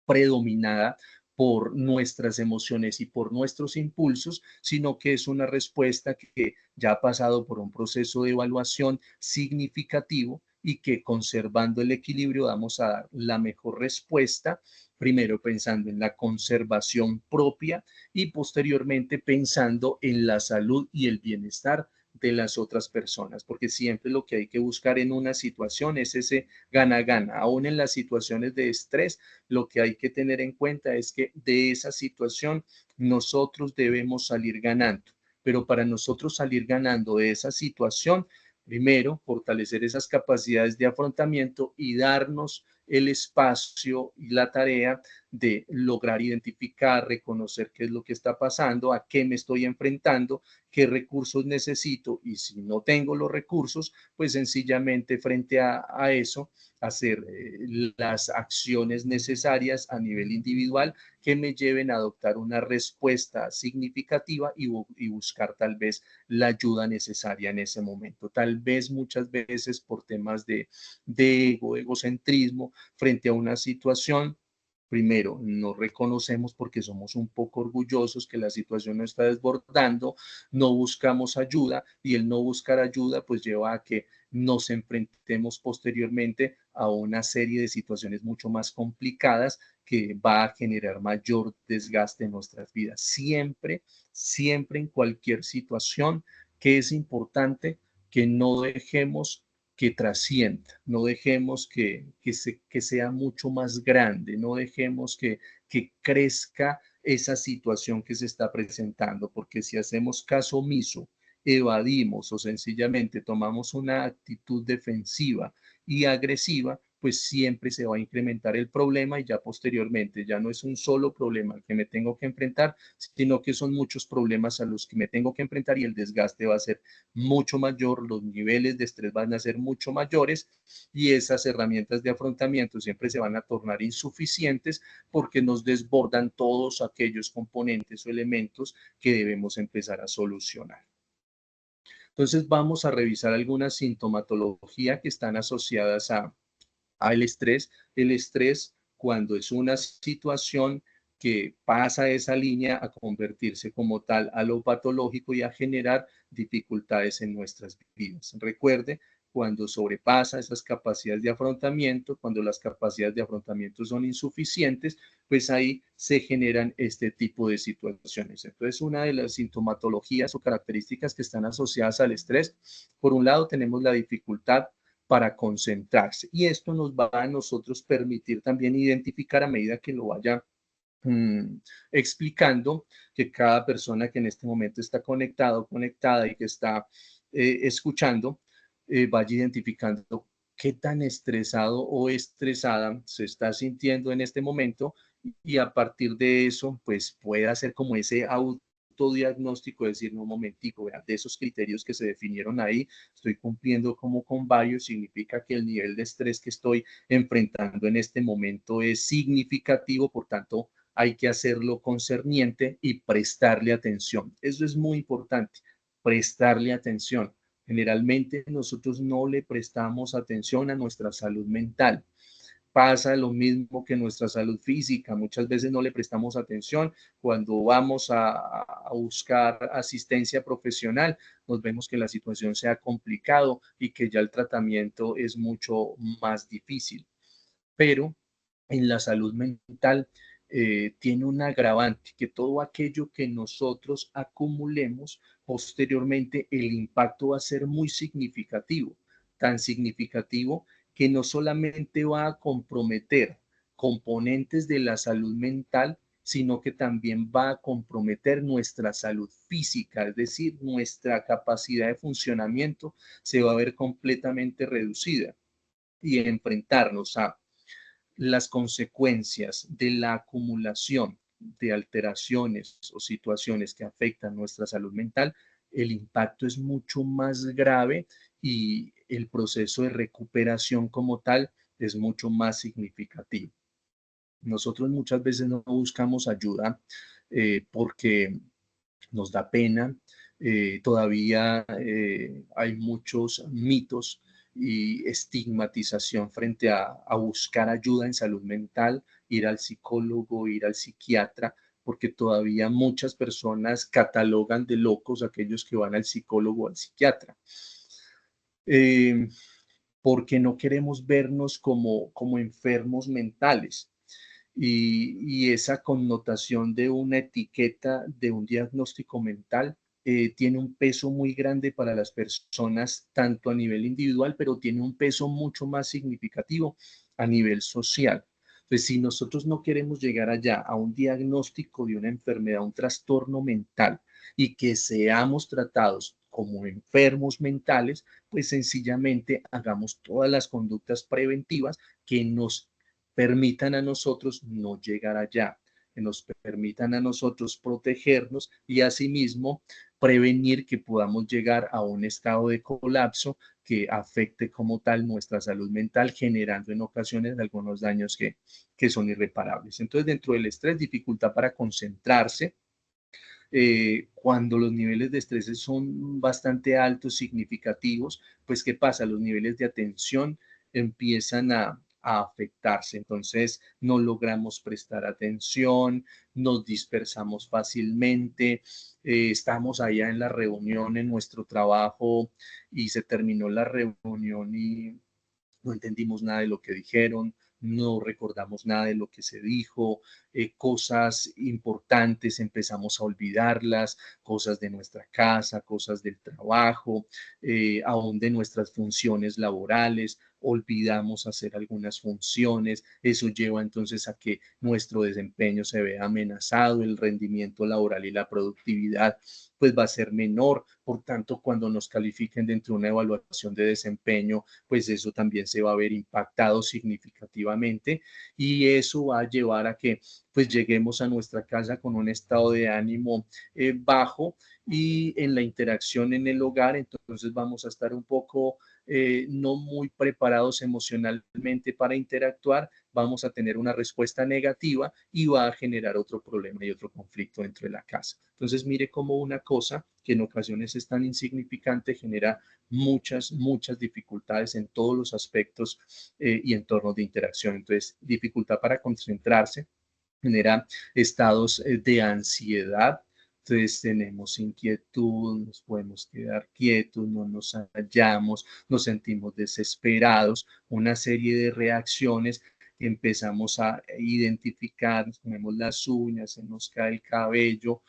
S1: predominada por nuestras emociones y por nuestros impulsos, sino que es una respuesta que ya ha pasado por un proceso de evaluación significativo, y que conservando el equilibrio vamos a dar la mejor respuesta, primero pensando en la conservación propia y posteriormente pensando en la salud y el bienestar de las otras personas, porque siempre lo que hay que buscar en una situación es ese gana-gana. Aún en las situaciones de estrés, lo que hay que tener en cuenta es que de esa situación nosotros debemos salir ganando. Pero para nosotros salir ganando de esa situación, primero, fortalecer esas capacidades de afrontamiento y darnos el espacio y la tarea de lograr identificar, reconocer qué es lo que está pasando, a qué me estoy enfrentando, qué recursos necesito y si no tengo los recursos, pues sencillamente frente a eso, hacer las acciones necesarias a nivel individual que me lleven a adoptar una respuesta significativa y buscar tal vez la ayuda necesaria en ese momento. Tal vez muchas veces por temas de egocentrismo frente a una situación. Primero, no reconocemos porque somos un poco orgullosos que la situación nos está desbordando, no buscamos ayuda y el no buscar ayuda pues lleva a que nos enfrentemos posteriormente a una serie de situaciones mucho más complicadas que va a generar mayor desgaste en nuestras vidas. Siempre, siempre en cualquier situación que es importante que no dejemos que trascienda, no dejemos que sea mucho más grande, no dejemos que crezca esa situación que se está presentando, porque si hacemos caso omiso, evadimos o sencillamente tomamos una actitud defensiva y agresiva, pues siempre se va a incrementar el problema y ya posteriormente ya no es un solo problema al que me tengo que enfrentar, sino que son muchos problemas a los que me tengo que enfrentar y el desgaste va a ser mucho mayor, los niveles de estrés van a ser mucho mayores y esas herramientas de afrontamiento siempre se van a tornar insuficientes porque nos desbordan todos aquellos componentes o elementos que debemos empezar a solucionar. Entonces vamos a revisar algunas sintomatología que están asociadas al estrés. El estrés, cuando es una situación que pasa esa línea a convertirse como tal a lo patológico y a generar dificultades en nuestras vidas. Recuerde, cuando sobrepasa esas capacidades de afrontamiento, cuando las capacidades de afrontamiento son insuficientes, pues ahí se generan este tipo de situaciones. Entonces, una de las sintomatologías o características que están asociadas al estrés, por un lado tenemos la dificultad para concentrarse. Y esto nos va a nosotros permitir también identificar a medida que lo vaya explicando, que cada persona que en este momento está conectado, conectada y que está escuchando, vaya identificando qué tan estresado o estresada se está sintiendo en este momento y a partir de eso, pues puede hacer como ese autodiagnóstico, decir, no, un momentico, vean, de esos criterios que se definieron ahí, estoy cumpliendo como con varios, significa que el nivel de estrés que estoy enfrentando en este momento es significativo, por tanto, hay que hacerlo concerniente y prestarle atención. Eso es muy importante, prestarle atención. Generalmente nosotros no le prestamos atención a nuestra salud mental. Pasa lo mismo que nuestra salud física. Muchas veces no le prestamos atención. Cuando vamos a buscar asistencia profesional, nos vemos que la situación se ha complicado y que ya el tratamiento es mucho más difícil. Pero en la salud mental tiene un agravante, que todo aquello que nosotros acumulemos posteriormente, el impacto va a ser muy significativo, tan significativo que no solamente va a comprometer componentes de la salud mental, sino que también va a comprometer nuestra salud física, es decir, nuestra capacidad de funcionamiento se va a ver completamente reducida y enfrentarnos a las consecuencias de la acumulación de alteraciones o situaciones que afectan nuestra salud mental, el impacto es mucho más grave y el proceso de recuperación como tal es mucho más significativo. Nosotros muchas veces no buscamos ayuda porque nos da pena. Todavía hay muchos mitos y estigmatización frente a buscar ayuda en salud mental, ir al psicólogo, ir al psiquiatra, porque todavía muchas personas catalogan de locos a aquellos que van al psicólogo o al psiquiatra. Eh, porque no queremos vernos como enfermos mentales y esa connotación de una etiqueta, de un diagnóstico mental, tiene un peso muy grande para las personas, tanto a nivel individual, pero tiene un peso mucho más significativo a nivel social. Entonces, si nosotros no queremos llegar allá a un diagnóstico de una enfermedad, un trastorno mental, y que seamos tratados como enfermos mentales, pues sencillamente hagamos todas las conductas preventivas que nos permitan a nosotros no llegar allá, que nos permitan a nosotros protegernos y asimismo prevenir que podamos llegar a un estado de colapso que afecte como tal nuestra salud mental, generando en ocasiones algunos daños que son irreparables. Entonces, dentro del estrés, dificultad para concentrarse, cuando los niveles de estrés son bastante altos, significativos, pues ¿qué pasa? Los niveles de atención empiezan a afectarse. Entonces no logramos prestar atención, nos dispersamos fácilmente, estamos allá en la reunión, en nuestro trabajo y se terminó la reunión y no entendimos nada de lo que dijeron, no recordamos nada de lo que se dijo, cosas importantes empezamos a olvidarlas, cosas de nuestra casa, cosas del trabajo, aún de nuestras funciones laborales, olvidamos hacer algunas funciones, eso lleva entonces a que nuestro desempeño se vea amenazado, el rendimiento laboral y la productividad pues va a ser menor, por tanto cuando nos califiquen dentro de una evaluación de desempeño, pues eso también se va a ver impactado significativamente y eso va a llevar a que pues lleguemos a nuestra casa con un estado de ánimo bajo y en la interacción en el hogar, entonces vamos a estar un poco no muy preparados emocionalmente para interactuar, vamos a tener una respuesta negativa y va a generar otro problema y otro conflicto dentro de la casa. Entonces, mire cómo una cosa que en ocasiones es tan insignificante genera muchas dificultades en todos los aspectos y entornos de interacción. Entonces, dificultad para concentrarse, genera estados de ansiedad. Entonces tenemos inquietud, nos podemos quedar quietos, no nos hallamos, nos sentimos desesperados, una serie de reacciones que empezamos a identificar, nos ponemos las uñas, se nos cae el cabello,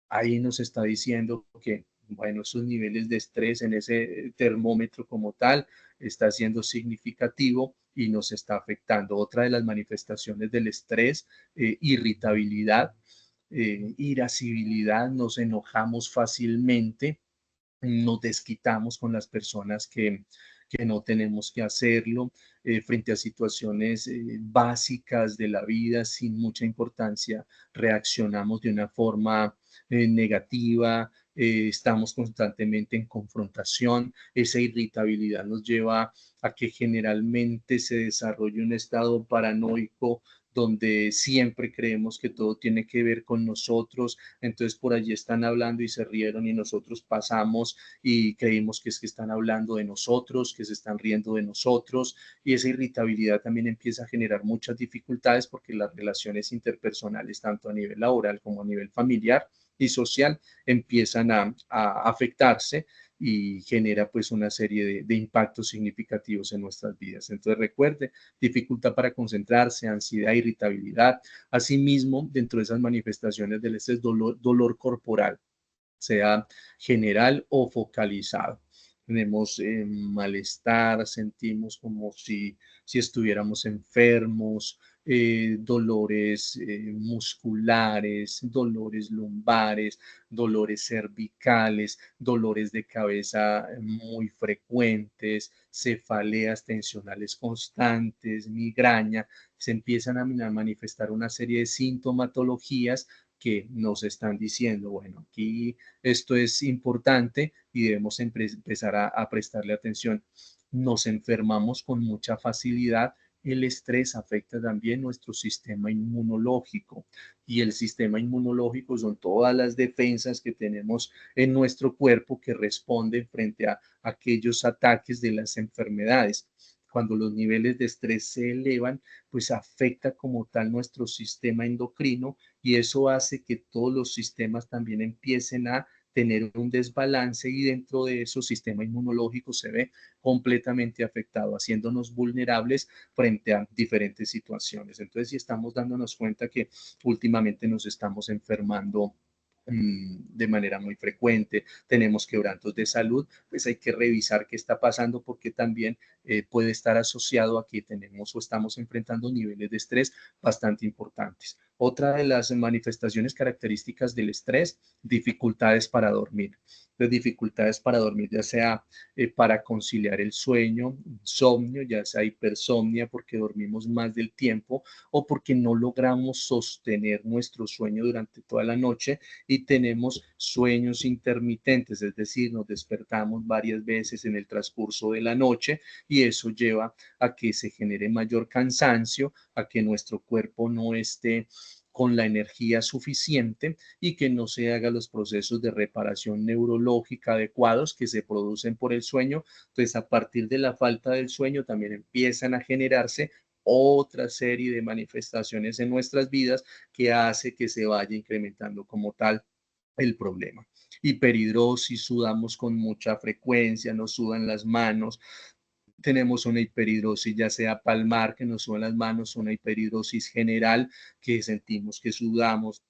S1: ahí nos está diciendo que, bueno, esos niveles de estrés en ese termómetro como tal está siendo significativo y nos está afectando. Otra de las manifestaciones del estrés, irritabilidad, irascibilidad, nos enojamos fácilmente, nos desquitamos con las personas que no tenemos que hacerlo, frente a situaciones básicas de la vida sin mucha importancia, reaccionamos de una forma negativa, estamos constantemente en confrontación, esa irritabilidad nos lleva a que generalmente se desarrolle un estado paranoico donde siempre creemos que todo tiene que ver con nosotros, entonces por allí están hablando y se rieron y nosotros pasamos y creímos que es que están hablando de nosotros, que se están riendo de nosotros y esa irritabilidad también empieza a generar muchas dificultades porque las relaciones interpersonales, tanto a nivel laboral como a nivel familiar y social, empiezan a afectarse y genera pues una serie de impactos significativos en nuestras vidas. Entonces recuerde, dificultad para concentrarse, ansiedad, irritabilidad. Asimismo, dentro de esas manifestaciones del estrés, dolor corporal, sea general o focalizado. Tenemos malestar, sentimos como si estuviéramos enfermos, dolores musculares, dolores lumbares, dolores cervicales, dolores de cabeza muy frecuentes, cefaleas tensionales constantes, migraña, se empiezan a manifestar una serie de sintomatologías que nos están diciendo, bueno, aquí esto es importante y debemos empezar a prestarle atención. Nos enfermamos con mucha facilidad. El estrés afecta también nuestro sistema inmunológico y el sistema inmunológico son todas las defensas que tenemos en nuestro cuerpo que responden frente a aquellos ataques de las enfermedades. Cuando los niveles de estrés se elevan, pues afecta como tal nuestro sistema endocrino y eso hace que todos los sistemas también empiecen a tener un desbalance y dentro de eso el sistema inmunológico se ve completamente afectado, haciéndonos vulnerables frente a diferentes situaciones. Entonces, si estamos dándonos cuenta que últimamente nos estamos enfermando de manera muy frecuente, tenemos quebrantos de salud, pues hay que revisar qué está pasando porque también puede estar asociado a que tenemos o estamos enfrentando niveles de estrés bastante importantes. Otra de las manifestaciones características del estrés, dificultades para dormir. Las dificultades para dormir, ya sea para conciliar el sueño, insomnio, ya sea hipersomnia porque dormimos más del tiempo o porque no logramos sostener nuestro sueño durante toda la noche y tenemos sueños intermitentes, es decir, nos despertamos varias veces en el transcurso de la noche y eso lleva a que se genere mayor cansancio, a que nuestro cuerpo no esté con la energía suficiente y que no se hagan los procesos de reparación neurológica adecuados que se producen por el sueño. Entonces, a partir de la falta del sueño también empiezan a generarse otra serie de manifestaciones en nuestras vidas que hace que se vaya incrementando como tal el problema. Hiperhidrosis, sudamos con mucha frecuencia, nos sudan las manos, tenemos una hiperhidrosis ya sea palmar, que nos sudan las manos, una hiperhidrosis general, que sentimos que sudamos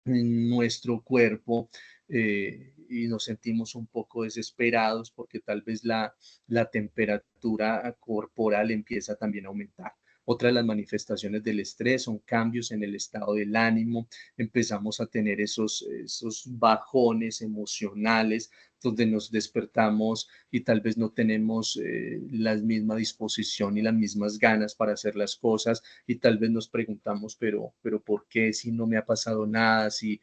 S1: en nuestro cuerpo y nos sentimos un poco desesperados porque tal vez la temperatura corporal empieza también a aumentar. Otra de las manifestaciones del estrés son cambios en el estado del ánimo, empezamos a tener esos bajones emocionales donde nos despertamos y tal vez no tenemos la misma disposición y las mismas ganas para hacer las cosas y tal vez nos preguntamos, pero ¿por qué si no me ha pasado nada, si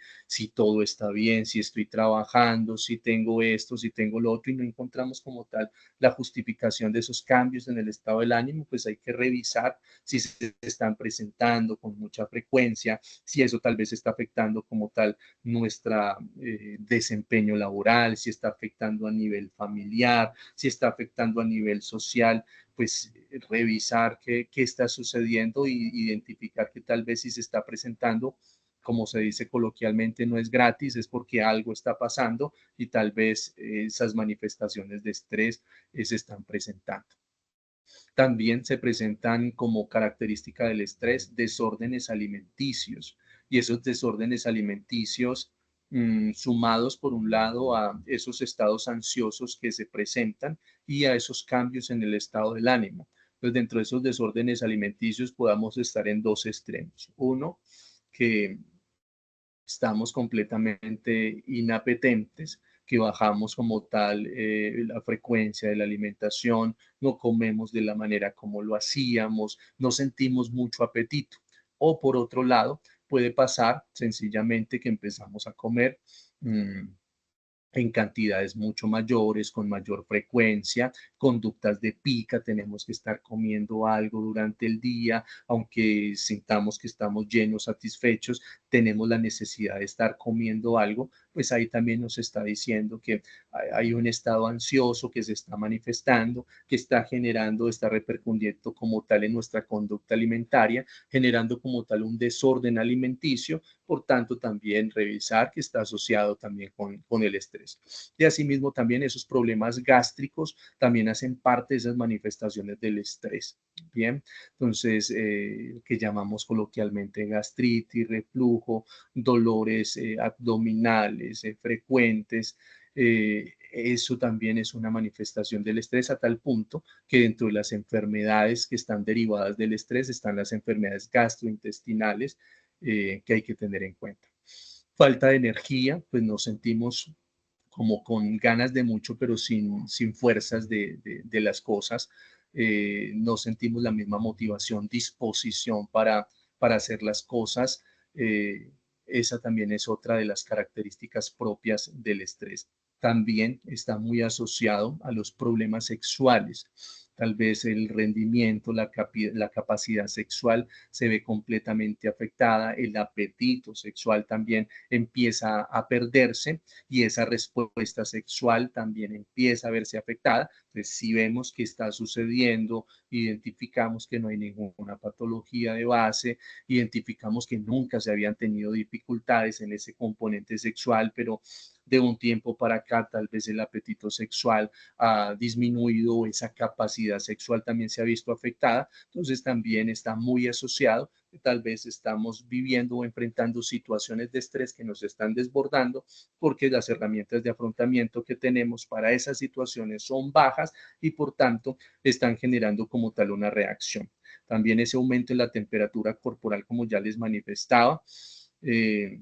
S1: todo está bien, si estoy trabajando, si tengo esto, si tengo lo otro y no encontramos como tal la justificación de esos cambios en el estado del ánimo? Pues hay que revisar si se están presentando con mucha frecuencia, si eso tal vez está afectando como tal nuestra desempeño laboral, si está afectando a nivel familiar, si está afectando a nivel social, pues revisar qué está sucediendo y identificar que tal vez si se está presentando, como se dice coloquialmente, no es gratis, es porque algo está pasando y tal vez esas manifestaciones de estrés se están presentando. También se presentan como característica del estrés desórdenes alimenticios y esos desórdenes alimenticios sumados por un lado a esos estados ansiosos que se presentan y a esos cambios en el estado del ánimo. Pues dentro de esos desórdenes alimenticios podamos estar en dos extremos. Uno, que estamos completamente inapetentes, que bajamos como tal la frecuencia de la alimentación, no comemos de la manera como lo hacíamos, no sentimos mucho apetito. O por otro lado, puede pasar sencillamente que empezamos a comer mmm, en cantidades mucho mayores, con mayor frecuencia, conductas de pica, tenemos que estar comiendo algo durante el día, aunque sintamos que estamos llenos, satisfechos, tenemos la necesidad de estar comiendo algo, pues ahí también nos está diciendo que hay un estado ansioso que se está manifestando, que está generando, está repercutiendo como tal en nuestra conducta alimentaria, generando como tal un desorden alimenticio, por tanto también revisar que está asociado también con el estrés. Y asimismo también esos problemas gástricos también hacen parte de esas manifestaciones del estrés. Bien, entonces, que llamamos coloquialmente gastritis, reflujo, dolores abdominales frecuentes, eso también es una manifestación del estrés a tal punto que dentro de las enfermedades que están derivadas del estrés están las enfermedades gastrointestinales que hay que tener en cuenta. Falta de energía, pues nos sentimos como con ganas de mucho, pero sin fuerzas de las cosas. No sentimos la misma motivación, disposición para hacer las cosas. Esa también es otra de las características propias del estrés. También está muy asociado a los problemas sexuales. Tal vez el rendimiento, la capacidad sexual se ve completamente afectada, el apetito sexual también empieza a perderse y esa respuesta sexual también empieza a verse afectada. Entonces, si vemos que está sucediendo, identificamos que no hay ninguna patología de base, identificamos que nunca se habían tenido dificultades en ese componente sexual, pero de un tiempo para acá tal vez el apetito sexual ha disminuido, esa capacidad sexual también se ha visto afectada, entonces también está muy asociado que tal vez estamos viviendo o enfrentando situaciones de estrés que nos están desbordando porque las herramientas de afrontamiento que tenemos para esas situaciones son bajas y por tanto están generando como tal una reacción. También ese aumento en la temperatura corporal, como ya les manifestaba. eh,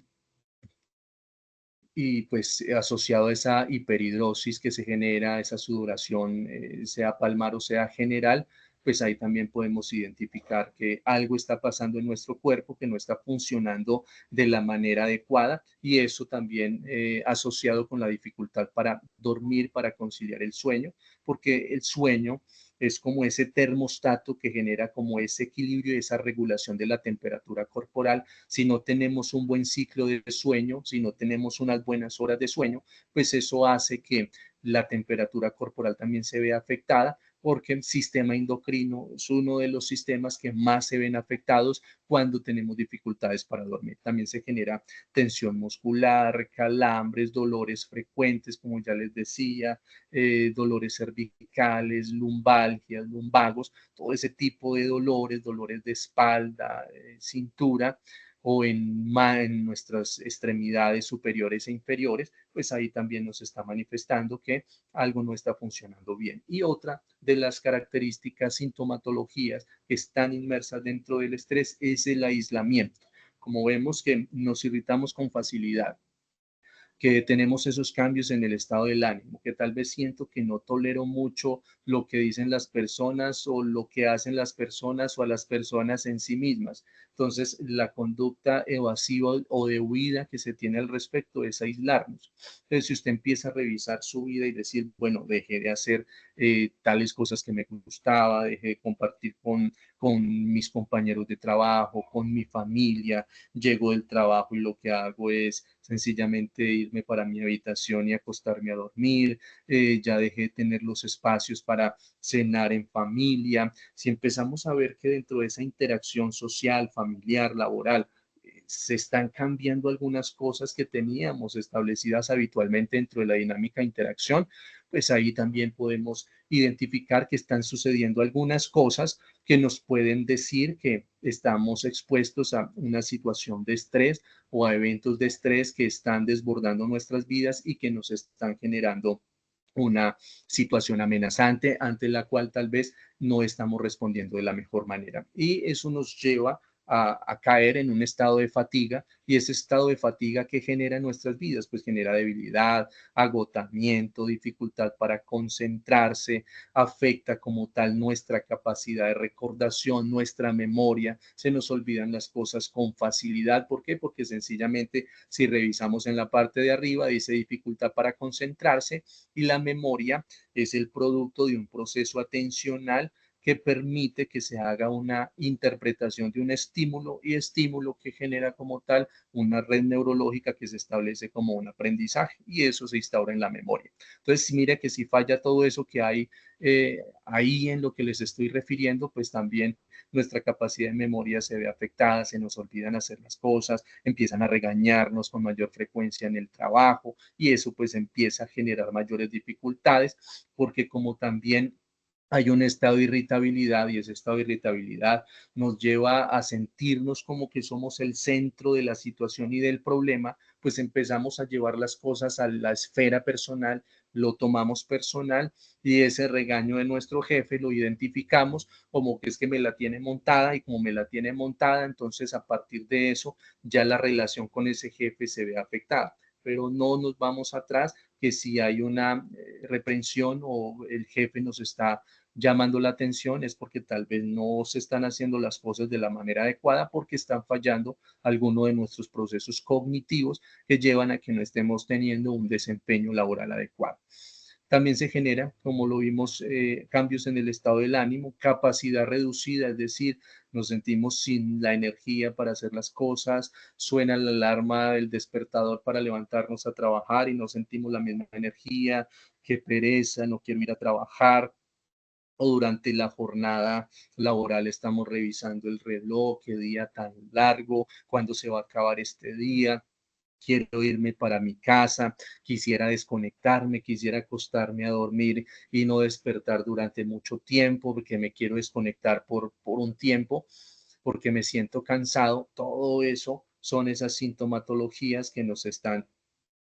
S1: y pues asociado a esa hiperhidrosis que se genera, esa sudoración, sea palmar o sea general, pues ahí también podemos identificar que algo está pasando en nuestro cuerpo, que no está funcionando de la manera adecuada y eso también asociado con la dificultad para dormir, para conciliar el sueño, porque el sueño es como ese termostato que genera como ese equilibrio y esa regulación de la temperatura corporal. Si no tenemos un buen ciclo de sueño, si no tenemos unas buenas horas de sueño, pues eso hace que la temperatura corporal también se vea afectada porque el sistema endocrino es uno de los sistemas que más se ven afectados cuando tenemos dificultades para dormir. También se genera tensión muscular, calambres, dolores frecuentes, como ya les decía, dolores cervicales, lumbalgias, lumbagos, todo ese tipo de dolores, dolores de espalda, cintura o en nuestras extremidades superiores e inferiores, pues ahí también nos está manifestando que algo no está funcionando bien. Y otra de las características sintomatologías que están inmersas dentro del estrés es el aislamiento. Como vemos que nos irritamos con facilidad, que tenemos esos cambios en el estado del ánimo, que tal vez siento que no tolero mucho lo que dicen las personas o lo que hacen las personas o a las personas en sí mismas. Entonces, la conducta evasiva o de huida que se tiene al respecto es aislarnos. Entonces, si usted empieza a revisar su vida y decir, bueno, dejé de hacer tales cosas que me gustaba, dejé de compartir con mis compañeros de trabajo, con mi familia, llego del trabajo y lo que hago es sencillamente irme para mi habitación y acostarme a dormir, ya dejé de tener los espacios para cenar en familia. Si empezamos a ver que dentro de esa interacción social, familiar, laboral, se están cambiando algunas cosas que teníamos establecidas habitualmente dentro de la dinámica de interacción, pues ahí también podemos identificar que están sucediendo algunas cosas que nos pueden decir que estamos expuestos a una situación de estrés o a eventos de estrés que están desbordando nuestras vidas y que nos están generando una situación amenazante ante la cual tal vez no estamos respondiendo de la mejor manera. Y eso nos lleva a caer en un estado de fatiga y ese estado de fatiga que genera en nuestras vidas, pues genera debilidad, agotamiento, dificultad para concentrarse, afecta como tal nuestra capacidad de recordación, nuestra memoria, se nos olvidan las cosas con facilidad. ¿Por qué? Porque sencillamente si revisamos en la parte de arriba dice dificultad para concentrarse y la memoria es el producto de un proceso atencional que permite que se haga una interpretación de un estímulo y estímulo que genera como tal una red neurológica que se establece como un aprendizaje y eso se instaura en la memoria. Entonces, mira que si falla todo eso que hay ahí en lo que les estoy refiriendo, pues también nuestra capacidad de memoria se ve afectada, se nos olvidan hacer las cosas, empiezan a regañarnos con mayor frecuencia en el trabajo y eso pues empieza a generar mayores dificultades porque como también hay un estado de irritabilidad y ese estado de irritabilidad nos lleva a sentirnos como que somos el centro de la situación y del problema, pues empezamos a llevar las cosas a la esfera personal, lo tomamos personal y ese regaño de nuestro jefe lo identificamos como que es que me la tiene montada y como me la tiene montada, entonces a partir de eso ya la relación con ese jefe se ve afectada. Pero no nos vamos atrás, que si hay una reprensión o el jefe nos está llamando la atención es porque tal vez no se están haciendo las cosas de la manera adecuada porque están fallando alguno de nuestros procesos cognitivos que llevan a que no estemos teniendo un desempeño laboral adecuado. También se genera, como lo vimos, cambios en el estado del ánimo, capacidad reducida, es decir, nos sentimos sin la energía para hacer las cosas, suena la alarma del despertador para levantarnos a trabajar y no sentimos la misma energía, qué pereza, no quiero ir a trabajar, o durante la jornada laboral estamos revisando el reloj, qué día tan largo, cuándo se va a acabar este día, quiero irme para mi casa, quisiera desconectarme, quisiera acostarme a dormir y no despertar durante mucho tiempo porque me quiero desconectar por un tiempo, porque me siento cansado, todo eso son esas sintomatologías que nos están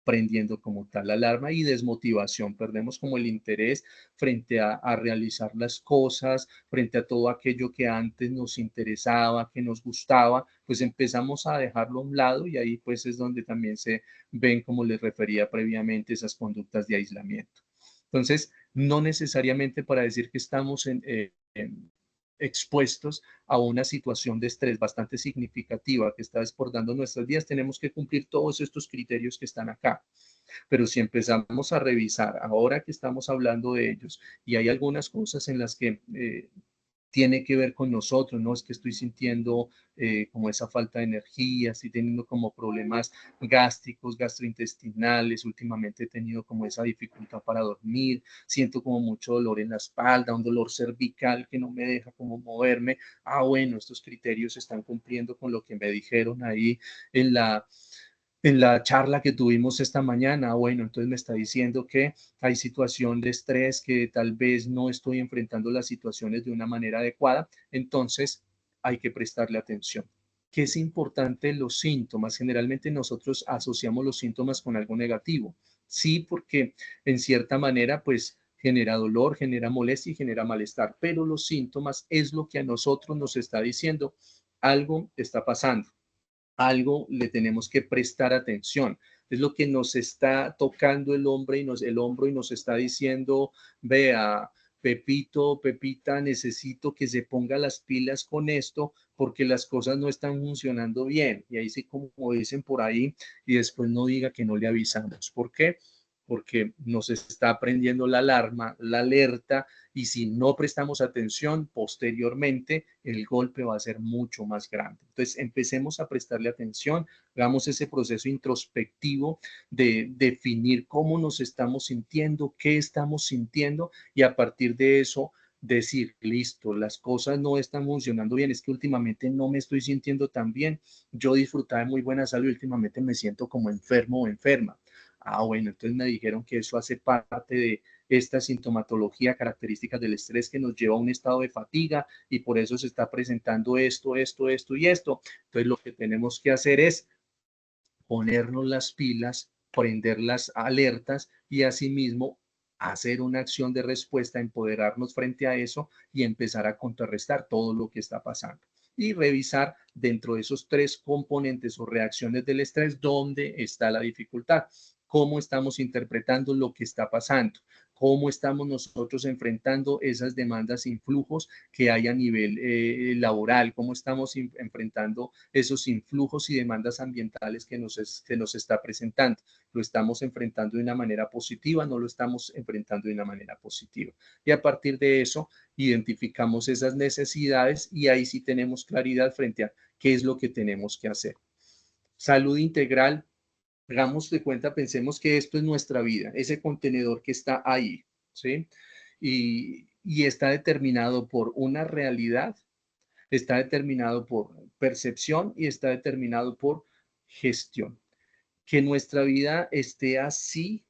S1: prendiendo como tal la alarma y desmotivación. Perdemos como el interés frente a realizar las cosas, frente a todo aquello que antes nos interesaba, que nos gustaba, pues empezamos a dejarlo a un lado y ahí pues es donde también se ven, como les refería previamente, esas conductas de aislamiento. Entonces, no necesariamente para decir que estamos expuestos a una situación de estrés bastante significativa que está desbordando nuestras vidas, tenemos que cumplir todos estos criterios que están acá. Pero si empezamos a revisar, ahora que estamos hablando de ellos, y hay algunas cosas en las que tiene que ver con nosotros, ¿no? Es que estoy sintiendo como esa falta de energía, estoy teniendo como problemas gástricos, gastrointestinales, últimamente he tenido como esa dificultad para dormir, siento como mucho dolor en la espalda, un dolor cervical que no me deja como moverme. Ah, bueno, estos criterios están cumpliendo con lo que me dijeron ahí en la charla que tuvimos esta mañana. Bueno, entonces me está diciendo que hay situación de estrés, que tal vez no estoy enfrentando las situaciones de una manera adecuada, entonces hay que prestarle atención. ¿Qué es importante? Los síntomas. Generalmente nosotros asociamos los síntomas con algo negativo. Sí, porque en cierta manera, pues genera dolor, genera molestia y genera malestar, pero los síntomas es lo que a nosotros nos está diciendo algo está pasando, algo le tenemos que prestar atención. Es lo que nos está tocando el hombro y nos está diciendo, vea, Pepito, Pepita, necesito que se ponga las pilas con esto porque las cosas no están funcionando bien. Y ahí sí, como dicen por ahí, y después no diga que no le avisamos. ¿Por qué? Porque nos está prendiendo la alarma, la alerta, y si no prestamos atención, posteriormente el golpe va a ser mucho más grande. Entonces, empecemos a prestarle atención, hagamos ese proceso introspectivo de definir cómo nos estamos sintiendo, qué estamos sintiendo, y a partir de eso decir, listo, las cosas no están funcionando bien, es que últimamente no me estoy sintiendo tan bien, yo disfrutaba de muy buena salud y últimamente me siento como enfermo o enferma. Ah, bueno, entonces me dijeron que eso hace parte de esta sintomatología característica del estrés que nos lleva a un estado de fatiga y por eso se está presentando esto y esto. Entonces lo que tenemos que hacer es ponernos las pilas, prender las alertas y asimismo hacer una acción de respuesta, empoderarnos frente a eso y empezar a contrarrestar todo lo que está pasando. Y revisar dentro de esos tres componentes o reacciones del estrés dónde está la dificultad, cómo estamos interpretando lo que está pasando, cómo estamos nosotros enfrentando esas demandas y influjos que hay a nivel laboral, cómo estamos enfrentando esos influjos y demandas ambientales que nos está presentando. Lo estamos enfrentando de una manera positiva, no lo estamos enfrentando de una manera positiva. Y a partir de eso, identificamos esas necesidades y ahí sí tenemos claridad frente a qué es lo que tenemos que hacer. Salud integral, hagamos de cuenta, pensemos que esto es nuestra vida, ese contenedor que está ahí, ¿sí? Y está determinado por una realidad, está determinado por percepción y está determinado por gestión. Que nuestra vida esté así,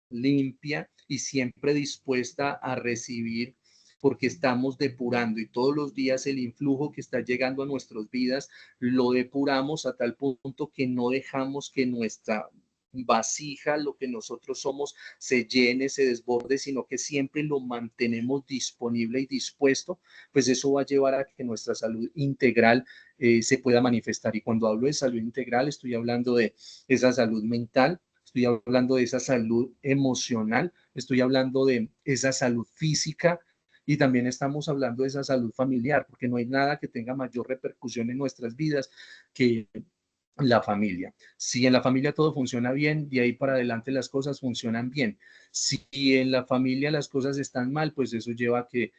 S1: limpia y siempre dispuesta a recibir, porque estamos depurando y todos los días el influjo que está llegando a nuestras vidas lo depuramos a tal punto que no dejamos que nuestra vasija, lo que nosotros somos, se llene, se desborde, sino que siempre lo mantenemos disponible y dispuesto, pues eso va a llevar a que nuestra salud integral se pueda manifestar. Y cuando hablo de salud integral, estoy hablando de esa salud mental, estoy hablando de esa salud emocional, estoy hablando de esa salud física y también estamos hablando de esa salud familiar, porque no hay nada que tenga mayor repercusión en nuestras vidas que la familia. Si en la familia todo funciona bien, de ahí para adelante las cosas funcionan bien. Si en la familia las cosas están mal, pues eso lleva a que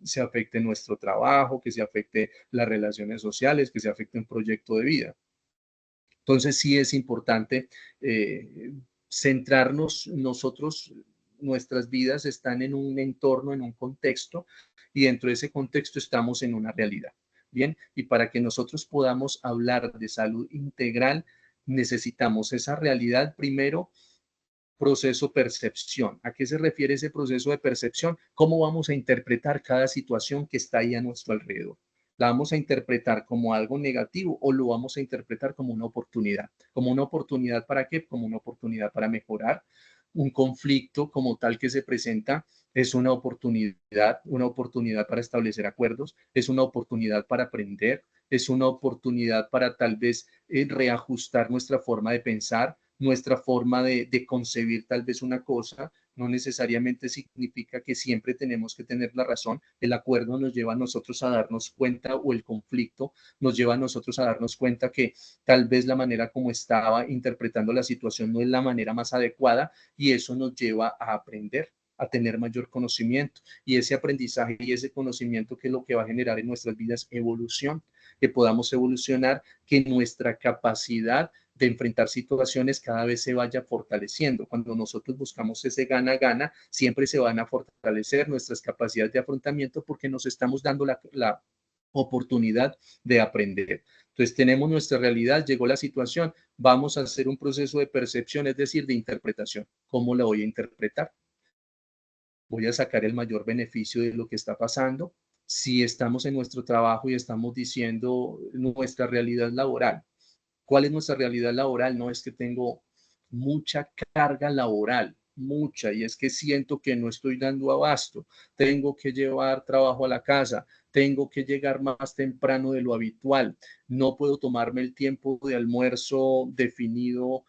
S1: se afecte nuestro trabajo, que se afecte las relaciones sociales, que se afecte un proyecto de vida. Entonces sí es importante centrarnos nosotros, nuestras vidas están en un entorno, en un contexto, y dentro de ese contexto estamos en una realidad. Bien, y para que nosotros podamos hablar de salud integral, necesitamos esa realidad primero, proceso percepción. ¿A qué se refiere ese proceso de percepción? ¿Cómo vamos a interpretar cada situación que está ahí a nuestro alrededor? ¿La vamos a interpretar como algo negativo o lo vamos a interpretar como una oportunidad? ¿Como una oportunidad para qué? Como una oportunidad para mejorar. Un conflicto como tal que se presenta es una oportunidad para establecer acuerdos, es una oportunidad para aprender, es una oportunidad para tal vez reajustar nuestra forma de pensar, nuestra forma de concebir tal vez una cosa. No necesariamente significa que siempre tenemos que tener la razón. El acuerdo nos lleva a nosotros a darnos cuenta, o el conflicto nos lleva a nosotros a darnos cuenta que tal vez la manera como estaba interpretando la situación no es la manera más adecuada, y eso nos lleva a aprender, a tener mayor conocimiento, y ese aprendizaje y ese conocimiento, que es lo que va a generar en nuestras vidas evolución, que podamos evolucionar, que nuestra capacidad de enfrentar situaciones cada vez se vaya fortaleciendo. Cuando nosotros buscamos ese gana-gana, siempre se van a fortalecer nuestras capacidades de afrontamiento, porque nos estamos dando la oportunidad de aprender. Entonces tenemos nuestra realidad, llegó la situación, vamos a hacer un proceso de percepción, es decir, de interpretación. ¿Cómo la voy a interpretar? Voy a sacar el mayor beneficio de lo que está pasando. Si estamos en nuestro trabajo y estamos diciendo nuestra realidad laboral, ¿cuál es nuestra realidad laboral? No, es que tengo mucha carga laboral, mucha, y es que siento que no estoy dando abasto, tengo que llevar trabajo a la casa, tengo que llegar más temprano de lo habitual, no puedo tomarme el tiempo de almuerzo definido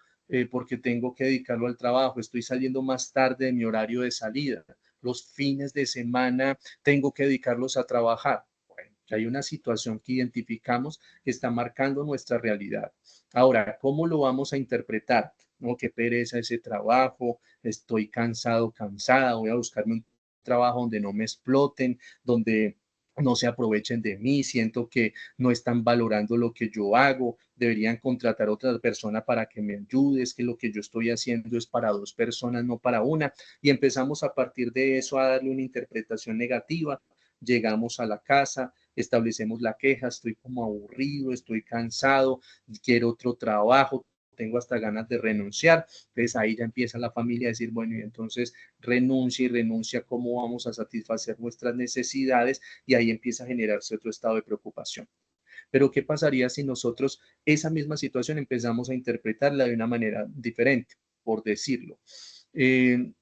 S1: porque tengo que dedicarlo al trabajo, estoy saliendo más tarde de mi horario de salida, los fines de semana tengo que dedicarlos a trabajar. Bueno, hay una situación que identificamos que está marcando nuestra realidad. Ahora, ¿cómo lo vamos a interpretar? No, qué pereza ese trabajo, estoy cansado, cansada, voy a buscarme un trabajo donde no me exploten, donde no se aprovechen de mí, siento que no están valorando lo que yo hago, deberían contratar a otra persona para que me ayude, es que lo que yo estoy haciendo es para dos personas, no para una, y empezamos a partir de eso a darle una interpretación negativa. Llegamos a la casa, establecemos la queja, estoy como aburrido, estoy cansado, quiero otro trabajo, tengo hasta ganas de renunciar. Entonces ahí ya empieza la familia a decir, bueno, y entonces renuncia y renuncia, ¿cómo vamos a satisfacer nuestras necesidades? Y ahí empieza a generarse otro estado de preocupación. Pero ¿qué pasaría si nosotros esa misma situación empezamos a interpretarla de una manera diferente, por decirlo? Eh,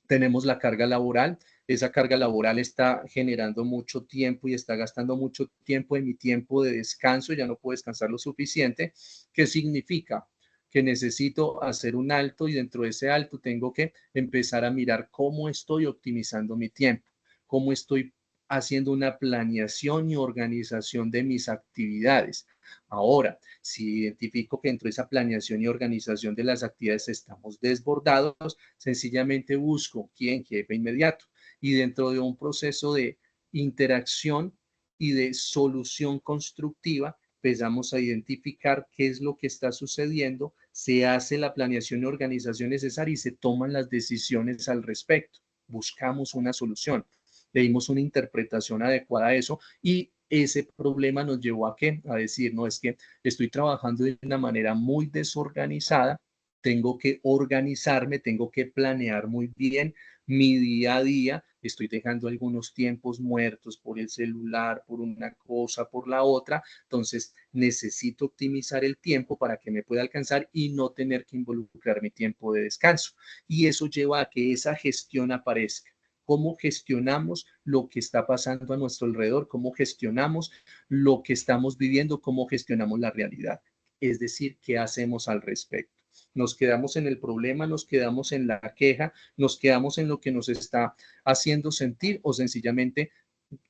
S1: Tenemos la carga laboral, esa carga laboral está generando mucho tiempo y está gastando mucho tiempo de mi tiempo de descanso, ya no puedo descansar lo suficiente. ¿Qué significa? Que necesito hacer un alto, y dentro de ese alto tengo que empezar a mirar cómo estoy optimizando mi tiempo, cómo estoy haciendo una planeación y organización de mis actividades. Ahora, si identifico que dentro de esa planeación y organización de las actividades estamos desbordados, sencillamente busco quién, jefe inmediato. Y dentro de un proceso de interacción y de solución constructiva, empezamos a identificar qué es lo que está sucediendo, se hace la planeación y organización necesaria y se toman las decisiones al respecto. Buscamos una solución, le dimos una interpretación adecuada a eso, y ese problema nos llevó a qué? A decir, no, es que estoy trabajando de una manera muy desorganizada, tengo que organizarme, tengo que planear muy bien mi día a día, estoy dejando algunos tiempos muertos por el celular, por una cosa, por la otra, entonces necesito optimizar el tiempo para que me pueda alcanzar y no tener que involucrar mi tiempo de descanso. Y eso lleva a que esa gestión aparezca. ¿Cómo gestionamos lo que está pasando a nuestro alrededor? ¿Cómo gestionamos lo que estamos viviendo? ¿Cómo gestionamos la realidad? Es decir, ¿qué hacemos al respecto? Nos quedamos en el problema, nos quedamos en la queja, nos quedamos en lo que nos está haciendo sentir, o sencillamente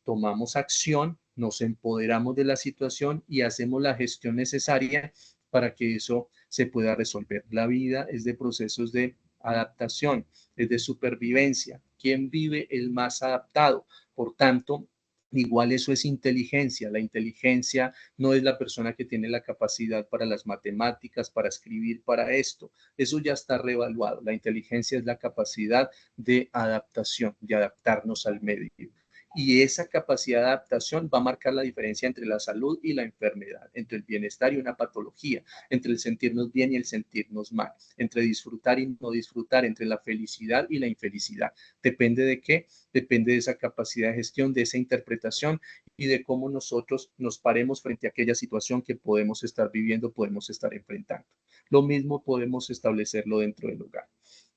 S1: tomamos acción, nos empoderamos de la situación y hacemos la gestión necesaria para que eso se pueda resolver. La vida es de procesos de adaptación, es de supervivencia. ¿Quién vive el más adaptado? Por tanto, igual eso es inteligencia. La inteligencia no es la persona que tiene la capacidad para las matemáticas, para escribir, para esto. Eso ya está reevaluado. La inteligencia es la capacidad de adaptación, de adaptarnos al medio. Y esa capacidad de adaptación va a marcar la diferencia entre la salud y la enfermedad, entre el bienestar y una patología, entre el sentirnos bien y el sentirnos mal, entre disfrutar y no disfrutar, entre la felicidad y la infelicidad. ¿Depende de qué? Depende de esa capacidad de gestión, de esa interpretación y de cómo nosotros nos paremos frente a aquella situación que podemos estar viviendo, podemos estar enfrentando. Lo mismo podemos establecerlo dentro del hogar.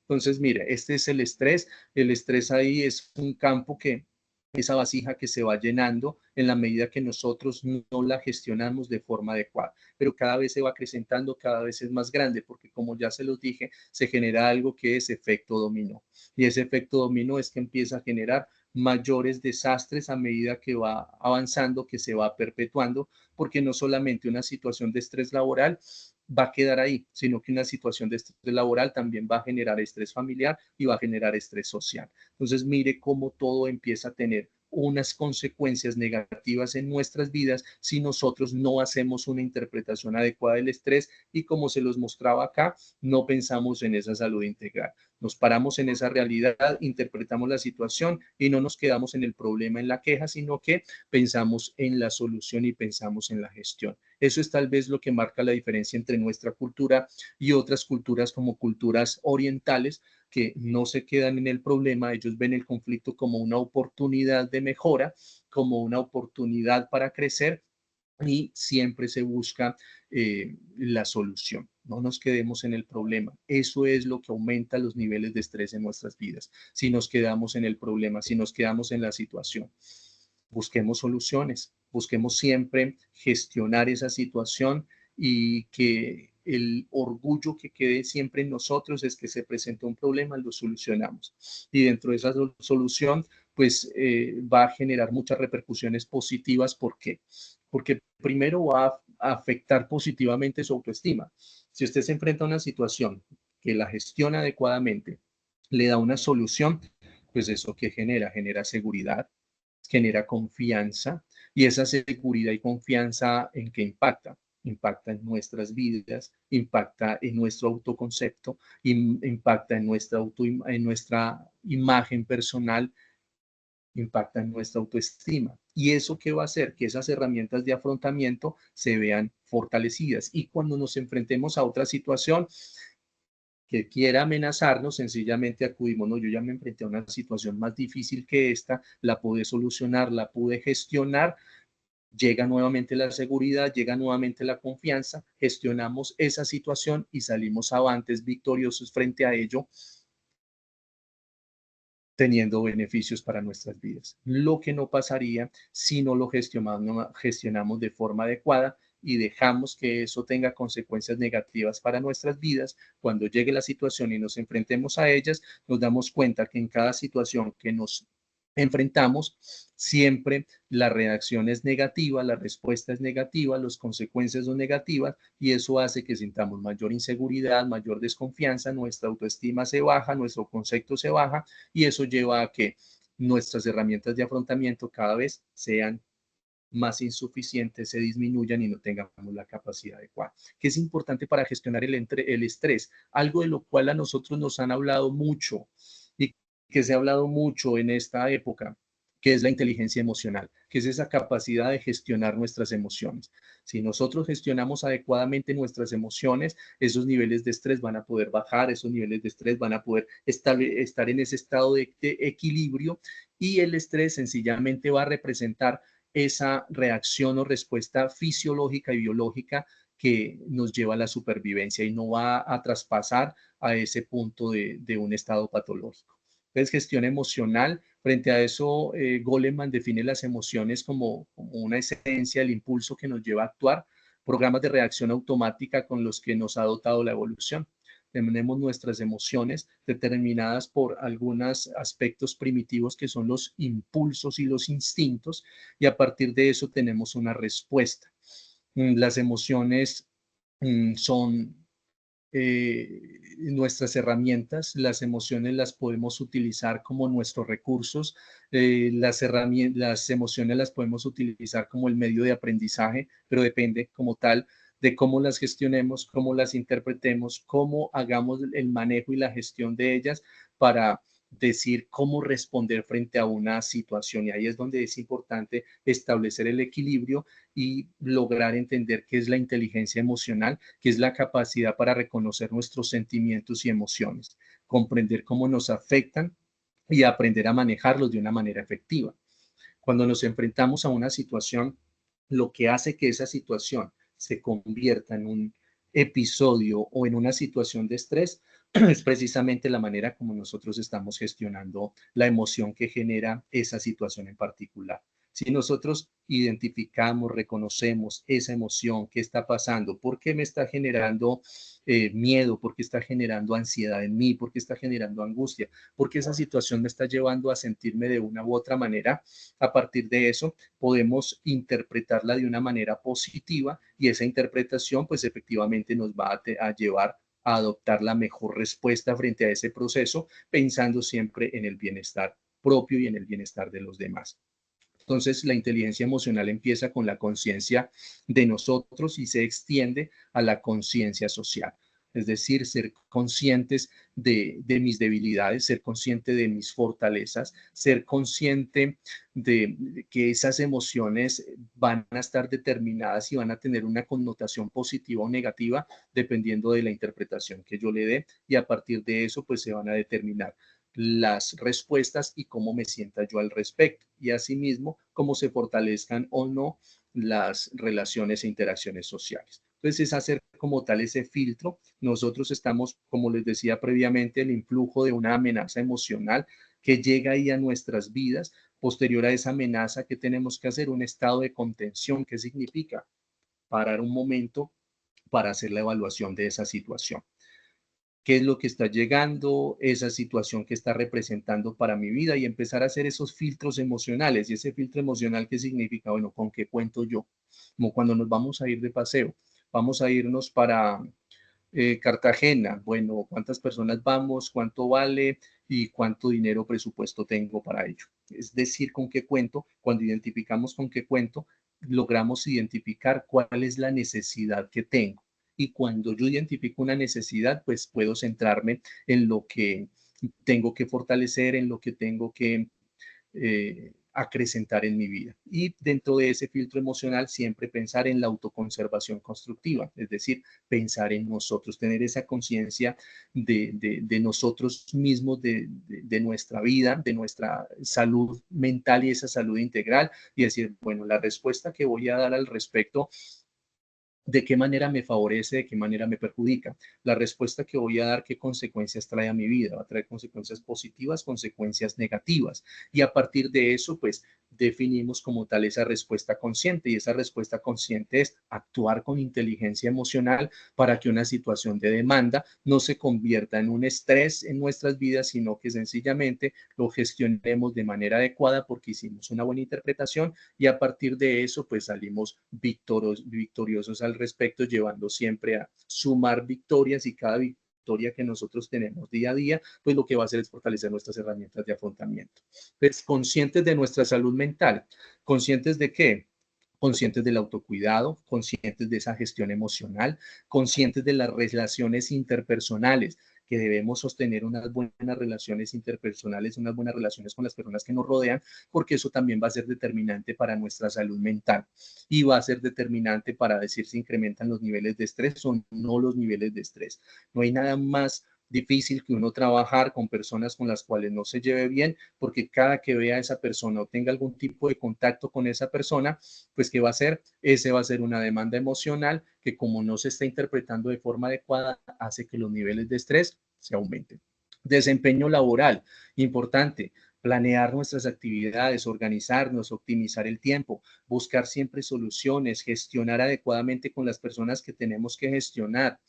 S1: Entonces, mire, este es el estrés. El estrés ahí es un campo que, esa vasija que se va llenando en la medida que nosotros no la gestionamos de forma adecuada, pero cada vez se va acrecentando, cada vez es más grande, porque como ya se los dije, se genera algo que es efecto dominó. Y ese efecto dominó es que empieza a generar mayores desastres a medida que va avanzando, que se va perpetuando, porque no solamente una situación de estrés laboral va a quedar ahí, sino que una situación de estrés laboral también va a generar estrés familiar y va a generar estrés social. Entonces, mire cómo todo empieza a tener unas consecuencias negativas en nuestras vidas si nosotros no hacemos una interpretación adecuada del estrés y como se los mostraba acá, no pensamos en esa salud integral. Nos paramos en esa realidad, interpretamos la situación y no nos quedamos en el problema, en la queja, sino que pensamos en la solución y pensamos en la gestión. Eso es tal vez lo que marca la diferencia entre nuestra cultura y otras culturas como culturas orientales que no se quedan en el problema, ellos ven el conflicto como una oportunidad de mejora, como una oportunidad para crecer y siempre se busca la solución. No nos quedemos en el problema. Eso es lo que aumenta los niveles de estrés en nuestras vidas. Si nos quedamos en el problema, si nos quedamos en la situación, busquemos soluciones, busquemos siempre gestionar esa situación y que el orgullo que quede siempre en nosotros es que se presenta un problema, lo solucionamos. Y dentro de esa solución, pues va a generar muchas repercusiones positivas. ¿Por qué? Porque primero va a afectar positivamente su autoestima. Si usted se enfrenta a una situación que la gestiona adecuadamente, le da una solución, pues eso que genera, genera seguridad, genera confianza y esa seguridad y confianza en qué impacta. Impacta en nuestras vidas, impacta en nuestro autoconcepto, impacta en nuestra imagen personal, impacta en nuestra autoestima. ¿Y eso qué va a hacer? Que esas herramientas de afrontamiento se vean fortalecidas. Y cuando nos enfrentemos a otra situación que quiera amenazarnos, sencillamente acudimos, no, yo ya me enfrenté a una situación más difícil que esta, la pude solucionar, la pude gestionar, llega nuevamente la seguridad, llega nuevamente la confianza, gestionamos esa situación y salimos avantes victoriosos frente a ello, teniendo beneficios para nuestras vidas. Lo que no pasaría si no lo gestionamos de forma adecuada y dejamos que eso tenga consecuencias negativas para nuestras vidas. Cuando llegue la situación y nos enfrentemos a ellas, nos damos cuenta que en cada situación que nos enfrentamos, siempre la reacción es negativa, la respuesta es negativa, las consecuencias son negativas y eso hace que sintamos mayor inseguridad, mayor desconfianza, nuestra autoestima se baja, nuestro concepto se baja y eso lleva a que nuestras herramientas de afrontamiento cada vez sean más insuficientes, se disminuyan y no tengamos la capacidad adecuada. ¿Qué es importante para gestionar el estrés? Algo de lo cual a nosotros nos han hablado mucho y que se ha hablado mucho en esta época, que es la inteligencia emocional, que es esa capacidad de gestionar nuestras emociones. Si nosotros gestionamos adecuadamente nuestras emociones, esos niveles de estrés van a poder bajar, esos niveles de estrés van a poder estar en ese estado de equilibrio y el estrés sencillamente va a representar esa reacción o respuesta fisiológica y biológica que nos lleva a la supervivencia y no va a traspasar a ese punto de un estado patológico. Entonces, gestión emocional, frente a eso, Goleman define las emociones como una esencia, el impulso que nos lleva a actuar, programas de reacción automática con los que nos ha dotado la evolución. Tenemos nuestras emociones determinadas por algunos aspectos primitivos que son los impulsos y los instintos, y a partir de eso tenemos una respuesta. Las emociones son nuestras herramientas, las emociones las podemos utilizar como nuestros recursos, las emociones las podemos utilizar como el medio de aprendizaje, pero depende como tal de cómo las gestionemos, cómo las interpretemos, cómo hagamos el manejo y la gestión de ellas para decir cómo responder frente a una situación. Y ahí es donde es importante establecer el equilibrio y lograr entender qué es la inteligencia emocional, que es la capacidad para reconocer nuestros sentimientos y emociones, comprender cómo nos afectan y aprender a manejarlos de una manera efectiva. Cuando nos enfrentamos a una situación, lo que hace que esa situación se convierta en un episodio o en una situación de estrés es precisamente la manera como nosotros estamos gestionando la emoción que genera esa situación en particular. Si nosotros identificamos, reconocemos esa emoción, qué está pasando, por qué me está generando miedo, por qué está generando ansiedad en mí, por qué está generando angustia, por qué esa situación me está llevando a sentirme de una u otra manera, a partir de eso podemos interpretarla de una manera positiva y esa interpretación pues efectivamente nos va a llevar a adoptar la mejor respuesta frente a ese proceso, pensando siempre en el bienestar propio y en el bienestar de los demás. Entonces, la inteligencia emocional empieza con la conciencia de nosotros y se extiende a la conciencia social. Es decir, ser conscientes mis debilidades, ser consciente de mis fortalezas, ser consciente de que esas emociones van a estar determinadas y van a tener una connotación positiva o negativa dependiendo de la interpretación que yo le dé y a partir de eso pues se van a determinar las respuestas y cómo me sienta yo al respecto y asimismo cómo se fortalezcan o no las relaciones e interacciones sociales. Entonces es hacer como tal ese filtro. Nosotros estamos, como les decía previamente, el influjo de una amenaza emocional que llega ahí a nuestras vidas. Posterior a esa amenaza, ¿qué tenemos que hacer? Un estado de contención. ¿Qué significa? Parar un momento para hacer la evaluación de esa situación. ¿Qué es lo que está llegando, esa situación que está representando para mi vida y empezar a hacer esos filtros emocionales? Y ese filtro emocional, ¿qué significa? Bueno, ¿con qué cuento yo? Como cuando nos vamos a ir de paseo, vamos a irnos para Cartagena. Bueno, ¿cuántas personas vamos? ¿Cuánto vale? ¿Y cuánto dinero presupuesto tengo para ello? Es decir, ¿con qué cuento? Cuando identificamos con qué cuento, logramos identificar cuál es la necesidad que tengo. Y cuando yo identifico una necesidad, pues puedo centrarme en lo que tengo que fortalecer, en lo que tengo que acrecentar en mi vida. Y dentro de ese filtro emocional, siempre pensar en la autoconservación constructiva, es decir, pensar en nosotros, tener esa conciencia de nosotros mismos, de nuestra vida, de nuestra salud mental y esa salud integral, y decir, bueno, la respuesta que voy a dar al respecto de qué manera me favorece, de qué manera me perjudica. La respuesta que voy a dar, qué consecuencias trae a mi vida, va a traer consecuencias positivas, consecuencias negativas. Y a partir de eso, pues definimos como tal esa respuesta consciente y esa respuesta consciente es actuar con inteligencia emocional para que una situación de demanda no se convierta en un estrés en nuestras vidas, sino que sencillamente lo gestionemos de manera adecuada porque hicimos una buena interpretación y a partir de eso pues salimos victoriosos al respecto, llevando siempre a sumar victorias y cada victoria que nosotros tenemos día a día, pues lo que va a hacer es fortalecer nuestras herramientas de afrontamiento. Pues conscientes de nuestra salud mental, conscientes de qué, conscientes del autocuidado, conscientes de esa gestión emocional, conscientes de las relaciones interpersonales, que debemos sostener unas buenas relaciones interpersonales, unas buenas relaciones con las personas que nos rodean, porque eso también va a ser determinante para nuestra salud mental y va a ser determinante para decir si incrementan los niveles de estrés o no los niveles de estrés. No hay nada más difícil que uno trabajar con personas con las cuales no se lleve bien, porque cada que vea a esa persona o tenga algún tipo de contacto con esa persona, pues ¿qué va a hacer? Ese va a ser una demanda emocional que como no se está interpretando de forma adecuada, hace que los niveles de estrés se aumenten. Desempeño laboral, importante, planear nuestras actividades, organizarnos, optimizar el tiempo, buscar siempre soluciones, gestionar adecuadamente con las personas que tenemos que gestionar,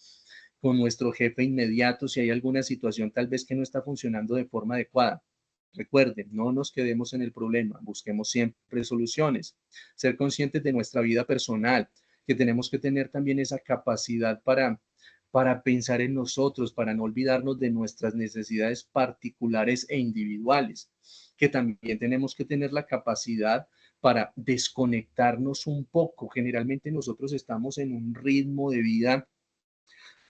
S1: con nuestro jefe inmediato si hay alguna situación tal vez que no está funcionando de forma adecuada. Recuerden, no nos quedemos en el problema, busquemos siempre soluciones, ser conscientes de nuestra vida personal, que tenemos que tener también esa capacidad para pensar en nosotros, para no olvidarnos de nuestras necesidades particulares e individuales, que también tenemos que tener la capacidad para desconectarnos un poco. Generalmente nosotros estamos en un ritmo de vida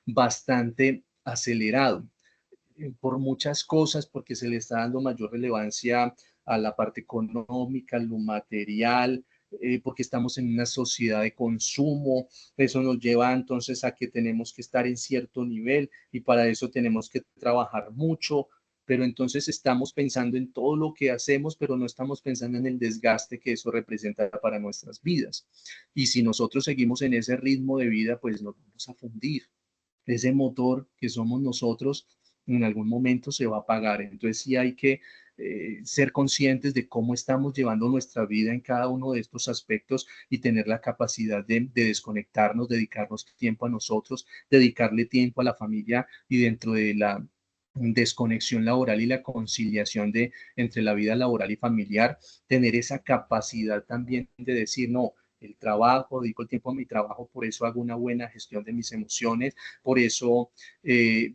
S1: bastante acelerado por muchas cosas, porque se le está dando mayor relevancia a la parte económica, lo material, porque estamos en una sociedad de consumo, eso nos lleva entonces a que tenemos que estar en cierto nivel y para eso tenemos que trabajar mucho, pero entonces estamos pensando en todo lo que hacemos, pero no estamos pensando en el desgaste que eso representa para nuestras vidas. Y si nosotros seguimos en ese ritmo de vida, pues nos vamos a fundir. Ese motor que somos nosotros en algún momento se va a apagar. Entonces sí hay que ser conscientes de cómo estamos llevando nuestra vida en cada uno de estos aspectos y tener la capacidad de desconectarnos, dedicarnos tiempo a nosotros, dedicarle tiempo a la familia y dentro de la desconexión laboral y la conciliación de entre la vida laboral y familiar, tener esa capacidad también de decir, no, el trabajo, dedico el tiempo a mi trabajo, por eso hago una buena gestión de mis emociones, por eso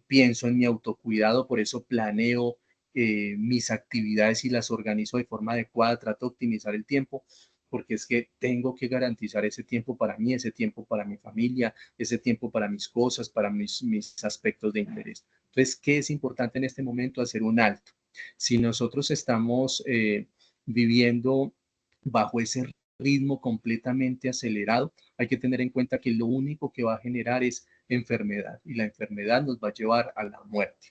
S1: pienso en mi autocuidado, por eso planeo mis actividades y las organizo de forma adecuada, trato de optimizar el tiempo, porque es que tengo que garantizar ese tiempo para mí, ese tiempo para mi familia, ese tiempo para mis cosas, para mis aspectos de interés. Entonces, ¿qué es importante en este momento? Hacer un alto. Si nosotros estamos viviendo bajo ese ritmo completamente acelerado, hay que tener en cuenta que lo único que va a generar es enfermedad y la enfermedad nos va a llevar a la muerte,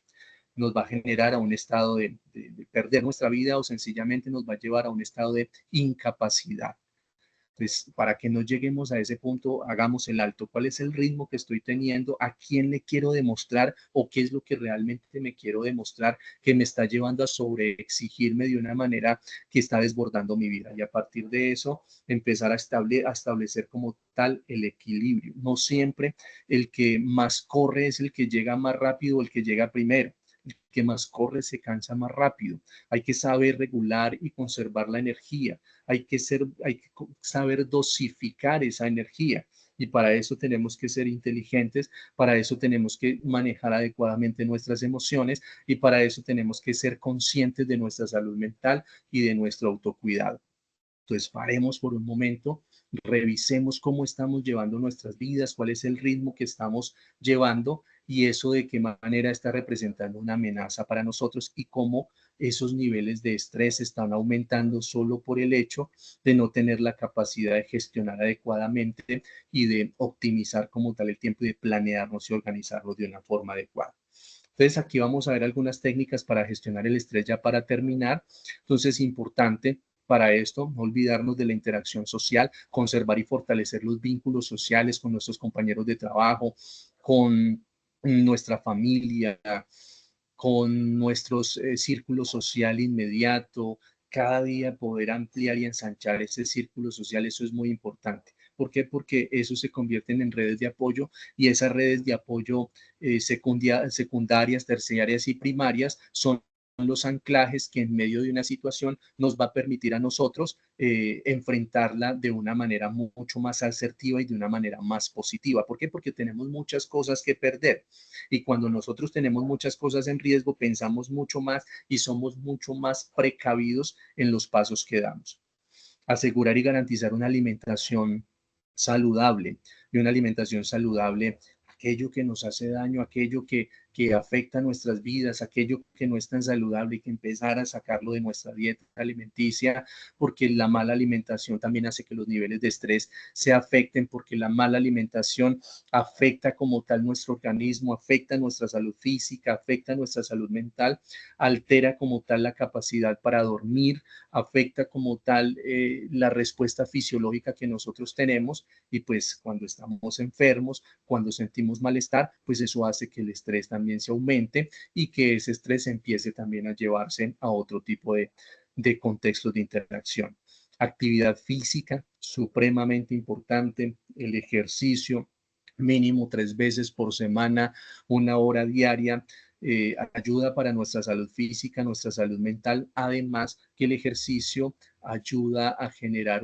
S1: nos va a generar a un estado de perder nuestra vida o sencillamente nos va a llevar a un estado de incapacidad. Entonces, para que no lleguemos a ese punto, hagamos el alto. ¿Cuál es el ritmo que estoy teniendo? ¿A quién le quiero demostrar? ¿O qué es lo que realmente me quiero demostrar que me está llevando a sobreexigirme de una manera que está desbordando mi vida? Y a partir de eso, empezar a establecer como tal el equilibrio. No siempre el que más corre es el que llega más rápido o el que llega primero. El que más corre se cansa más rápido. Hay que saber regular y conservar la energía. Hay que saber dosificar esa energía. Y para eso tenemos que ser inteligentes, para eso tenemos que manejar adecuadamente nuestras emociones y para eso tenemos que ser conscientes de nuestra salud mental y de nuestro autocuidado. Entonces, paremos por un momento, revisemos cómo estamos llevando nuestras vidas, cuál es el ritmo que estamos llevando y eso de qué manera está representando una amenaza para nosotros y cómo esos niveles de estrés están aumentando solo por el hecho de no tener la capacidad de gestionar adecuadamente y de optimizar como tal el tiempo y de planearnos y organizarnos de una forma adecuada. Entonces, aquí vamos a ver algunas técnicas para gestionar el estrés ya para terminar. Entonces, importante para esto, no olvidarnos de la interacción social, conservar y fortalecer los vínculos sociales con nuestros compañeros de trabajo, con nuestra familia, con nuestros círculo social inmediato, cada día poder ampliar y ensanchar ese círculo social, eso es muy importante. ¿Por qué? Porque eso se convierten en redes de apoyo y esas redes de apoyo secundarias, terciarias y primarias son los anclajes que en medio de una situación nos va a permitir a nosotros enfrentarla de una manera mucho más asertiva y de una manera más positiva. ¿Por qué? Porque tenemos muchas cosas que perder y cuando nosotros tenemos muchas cosas en riesgo, pensamos mucho más y somos mucho más precavidos en los pasos que damos. Asegurar y garantizar una alimentación saludable y una alimentación saludable, aquello que nos hace daño, aquello que afecta nuestras vidas, aquello que no es tan saludable y que empezar a sacarlo de nuestra dieta alimenticia, porque la mala alimentación también hace que los niveles de estrés se afecten, porque la mala alimentación afecta como tal nuestro organismo, afecta nuestra salud física, afecta nuestra salud mental, altera como tal la capacidad para dormir, afecta como tal la respuesta fisiológica que nosotros tenemos y pues cuando estamos enfermos, cuando sentimos malestar, pues eso hace que el estrés también se aumente y que ese estrés empiece también a llevarse a otro tipo de contextos de interacción. Actividad física, supremamente importante, el ejercicio, mínimo 3 veces por semana, 1 hora diaria, ayuda para nuestra salud física, nuestra salud mental, además que el ejercicio ayuda a generar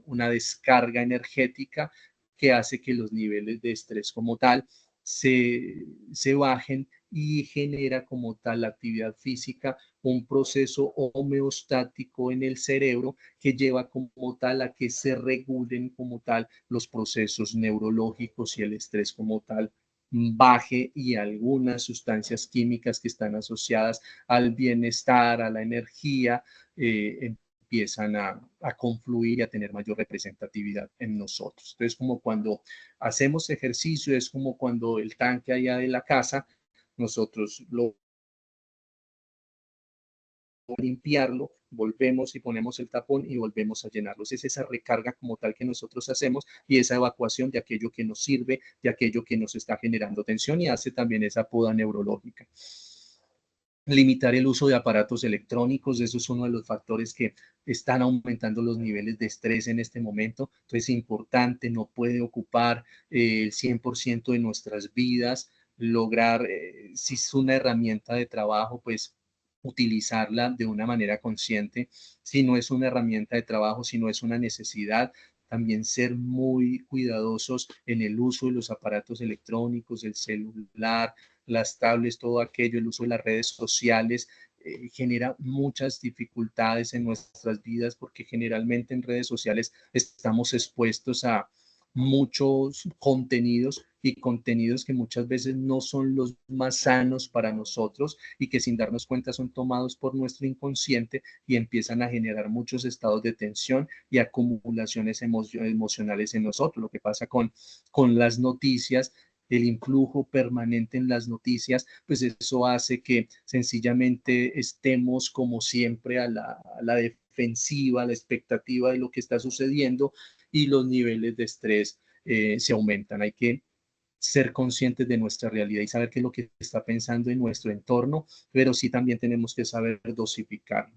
S1: una descarga energética que hace que los niveles de estrés como tal se bajen y genera como tal la actividad física un proceso homeostático en el cerebro que lleva como tal a que se regulen como tal los procesos neurológicos y el estrés como tal baje y algunas sustancias químicas que están asociadas al bienestar, a la energía, empiezan a confluir y a tener mayor representatividad en nosotros. Entonces, como cuando hacemos ejercicio, es como cuando el tanque allá de la casa, nosotros lo limpiarlo, volvemos y ponemos el tapón y volvemos a llenarlo. Es esa recarga como tal que nosotros hacemos y esa evacuación de aquello que nos sirve, de aquello que nos está generando tensión y hace también esa poda neurológica. Limitar el uso de aparatos electrónicos, eso es uno de los factores que están aumentando los niveles de estrés en este momento. Entonces es importante, no puede ocupar el 100% de nuestras vidas, lograr, si es una herramienta de trabajo, pues utilizarla de una manera consciente. Si no es una herramienta de trabajo, si no es una necesidad, también ser muy cuidadosos en el uso de los aparatos electrónicos, el celular, las tablets, todo aquello, el uso de las redes sociales, genera muchas dificultades en nuestras vidas porque generalmente en redes sociales estamos expuestos a muchos contenidos y contenidos que muchas veces no son los más sanos para nosotros y que sin darnos cuenta son tomados por nuestro inconsciente y empiezan a generar muchos estados de tensión y acumulaciones emocionales en nosotros. Lo que pasa con las noticias, el influjo permanente en las noticias, pues eso hace que sencillamente estemos como siempre a la defensiva, a la expectativa de lo que está sucediendo y los niveles de estrés se aumentan. Hay que ser conscientes de nuestra realidad y saber qué es lo que está pensando en nuestro entorno, pero sí también tenemos que saber dosificar.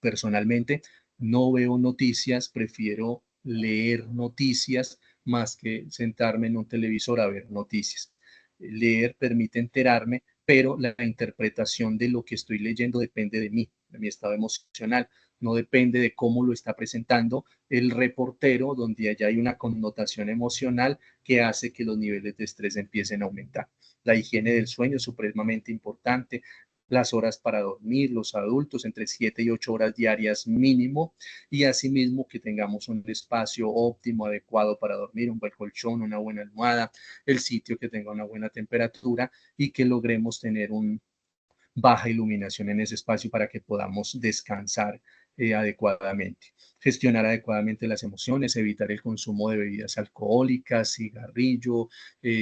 S1: Personalmente, no veo noticias, prefiero leer noticias más que sentarme en un televisor a ver noticias. Leer permite enterarme, pero la interpretación de lo que estoy leyendo depende de mí, de mi estado emocional, no depende de cómo lo está presentando el reportero, donde allá hay una connotación emocional que hace que los niveles de estrés empiecen a aumentar. La higiene del sueño es supremamente importante, las horas para dormir, los adultos entre 7 y 8 horas diarias mínimo, y asimismo que tengamos un espacio óptimo, adecuado para dormir, un buen colchón, una buena almohada, el sitio que tenga una buena temperatura y que logremos tener un baja iluminación en ese espacio para que podamos descansar adecuadamente. Gestionar adecuadamente las emociones, evitar el consumo de bebidas alcohólicas, cigarrillo,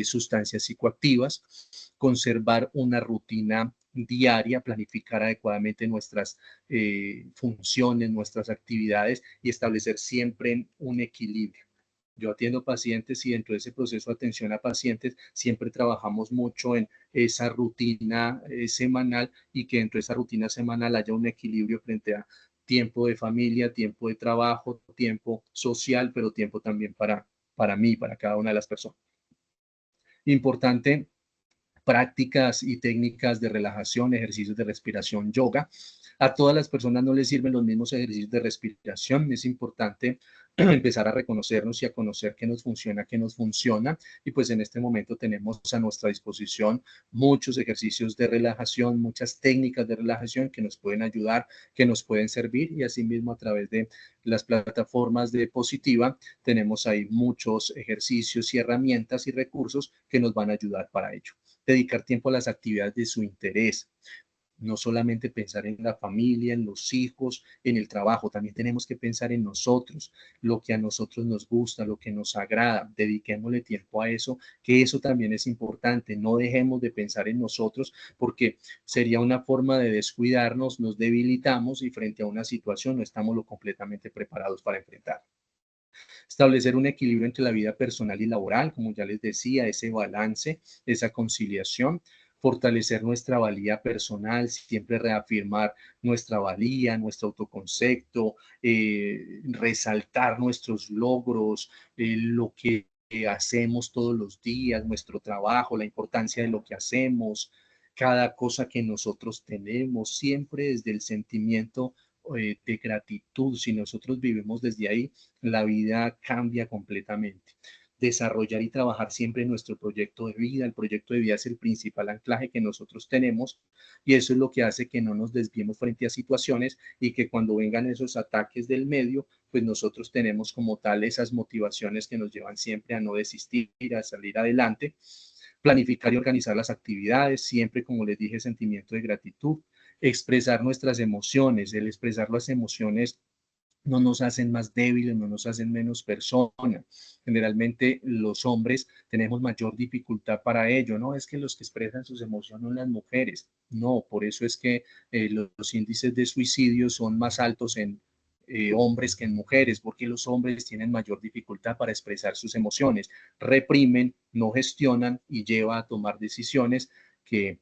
S1: sustancias psicoactivas, conservar una rutina diaria, planificar adecuadamente nuestras funciones, nuestras actividades y establecer siempre un equilibrio. Yo atiendo pacientes y dentro de ese proceso de atención a pacientes siempre trabajamos mucho en esa rutina semanal y que dentro de esa rutina semanal haya un equilibrio frente a tiempo de familia, tiempo de trabajo, tiempo social, pero tiempo también para mí, para cada una de las personas. Importante, prácticas y técnicas de relajación, ejercicios de respiración, yoga. A todas las personas no les sirven los mismos ejercicios de respiración. Es importante empezar a reconocernos y a conocer qué nos funciona. Y pues en este momento tenemos a nuestra disposición muchos ejercicios de relajación, muchas técnicas de relajación que nos pueden ayudar, que nos pueden servir. Y asimismo a través de las plataformas de Positiva tenemos ahí muchos ejercicios y herramientas y recursos que nos van a ayudar para ello. Dedicar tiempo a las actividades de su interés, no solamente pensar en la familia, en los hijos, en el trabajo, también tenemos que pensar en nosotros, lo que a nosotros nos gusta, lo que nos agrada, dediquémosle tiempo a eso, que eso también es importante, no dejemos de pensar en nosotros porque sería una forma de descuidarnos, nos debilitamos y frente a una situación no estamos lo completamente preparados para enfrentar. Establecer un equilibrio entre la vida personal y laboral, como ya les decía, ese balance, esa conciliación, fortalecer nuestra valía personal, siempre reafirmar nuestra valía, nuestro autoconcepto, resaltar nuestros logros, lo que hacemos todos los días, nuestro trabajo, la importancia de lo que hacemos, cada cosa que nosotros tenemos, siempre desde el sentimiento de gratitud. Si nosotros vivimos desde ahí, la vida cambia completamente. Desarrollar y trabajar siempre en nuestro proyecto de vida. El proyecto de vida es el principal anclaje que nosotros tenemos y eso es lo que hace que no nos desviemos frente a situaciones y que cuando vengan esos ataques del medio, pues nosotros tenemos como tal esas motivaciones que nos llevan siempre a no desistir, a salir adelante. Planificar y organizar las actividades, siempre, como les dije, sentimiento de gratitud, expresar nuestras emociones. El expresar las emociones no nos hacen más débiles, no nos hacen menos personas. Generalmente los hombres tenemos mayor dificultad para ello, ¿no? Es que los que expresan sus emociones son las mujeres. No, por eso es que los índices de suicidio son más altos en hombres que en mujeres, porque los hombres tienen mayor dificultad para expresar sus emociones, reprimen, no gestionan y lleva a tomar decisiones que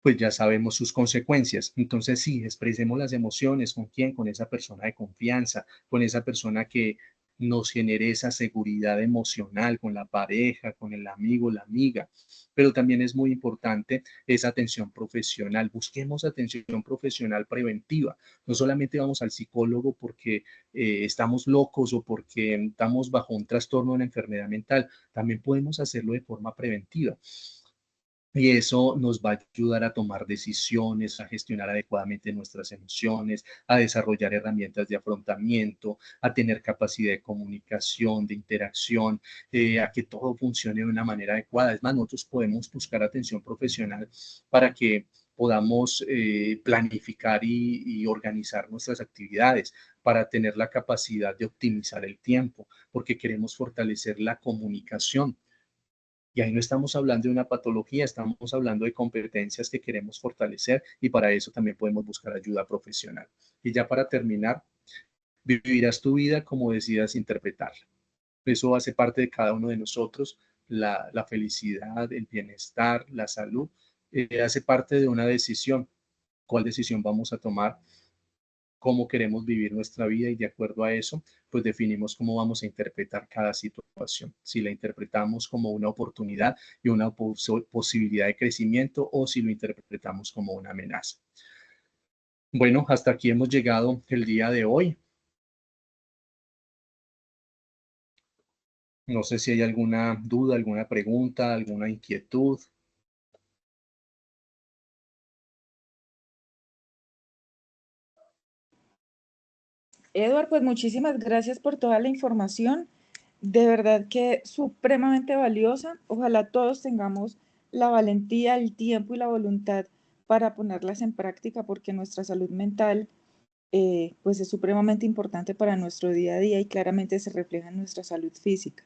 S1: pues ya sabemos sus consecuencias. Entonces, sí, expresemos las emociones. ¿Con quién? Con esa persona de confianza, con esa persona que nos genere esa seguridad emocional, con la pareja, con el amigo, la amiga. Pero también es muy importante esa atención profesional. Busquemos atención profesional preventiva. No solamente vamos al psicólogo porque estamos locos o porque estamos bajo un trastorno, una enfermedad mental. También podemos hacerlo de forma preventiva. Y eso nos va a ayudar a tomar decisiones, a gestionar adecuadamente nuestras emociones, a desarrollar herramientas de afrontamiento, a tener capacidad de comunicación, de interacción, a que todo funcione de una manera adecuada. Es más, nosotros podemos buscar atención profesional para que podamos planificar y organizar nuestras actividades, para tener la capacidad de optimizar el tiempo, porque queremos fortalecer la comunicación. Y ahí no estamos hablando de una patología, estamos hablando de competencias que queremos fortalecer y para eso también podemos buscar ayuda profesional. Y ya para terminar, vivirás tu vida como decidas interpretarla. Eso hace parte de cada uno de nosotros, la felicidad, el bienestar, la salud, hace parte de una decisión. ¿Cuál decisión vamos a tomar? ¿Cómo queremos vivir nuestra vida? Y de acuerdo a eso, pues definimos cómo vamos a interpretar cada situación. Si la interpretamos como una oportunidad y una posibilidad de crecimiento o si lo interpretamos como una amenaza. Bueno, hasta aquí hemos llegado el día de hoy. No sé si hay alguna duda, alguna pregunta, alguna inquietud.
S3: Edward, pues muchísimas gracias por toda la información. De verdad que supremamente valiosa. Ojalá todos tengamos la valentía, el tiempo y la voluntad para ponerlas en práctica porque nuestra salud mental pues es supremamente importante para nuestro día a día y claramente se refleja en nuestra salud física.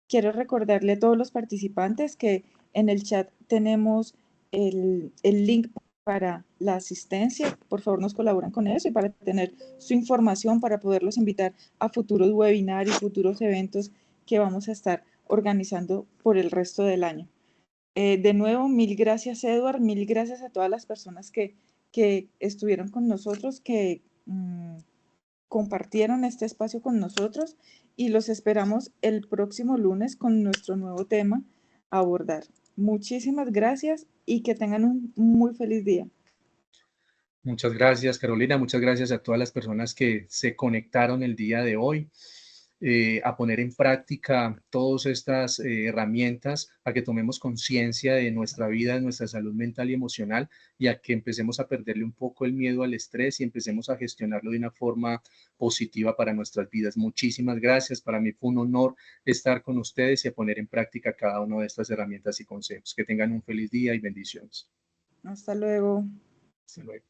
S3: Quiero recordarle a todos los participantes que en el chat tenemos el link para la asistencia. Por favor, nos colaboran con eso y para tener su información, para poderlos invitar a futuros webinars y futuros eventos que vamos a estar organizando por el resto del año. De nuevo, mil gracias, Edward, mil gracias a todas las personas que estuvieron con nosotros, que compartieron este espacio con nosotros y los esperamos el próximo lunes con nuestro nuevo tema a abordar. Muchísimas gracias y que tengan un muy feliz día.
S1: Muchas gracias, Carolina. Muchas gracias a todas las personas que se conectaron el día de hoy, a poner en práctica todas estas herramientas, a que tomemos conciencia de nuestra vida, de nuestra salud mental y emocional, y a que empecemos a perderle un poco el miedo al estrés y empecemos a gestionarlo de una forma positiva para nuestras vidas. Muchísimas gracias. Para mí fue un honor estar con ustedes y a poner en práctica cada una de estas herramientas y consejos. Que tengan un feliz día y bendiciones.
S3: Hasta luego.
S1: Hasta luego.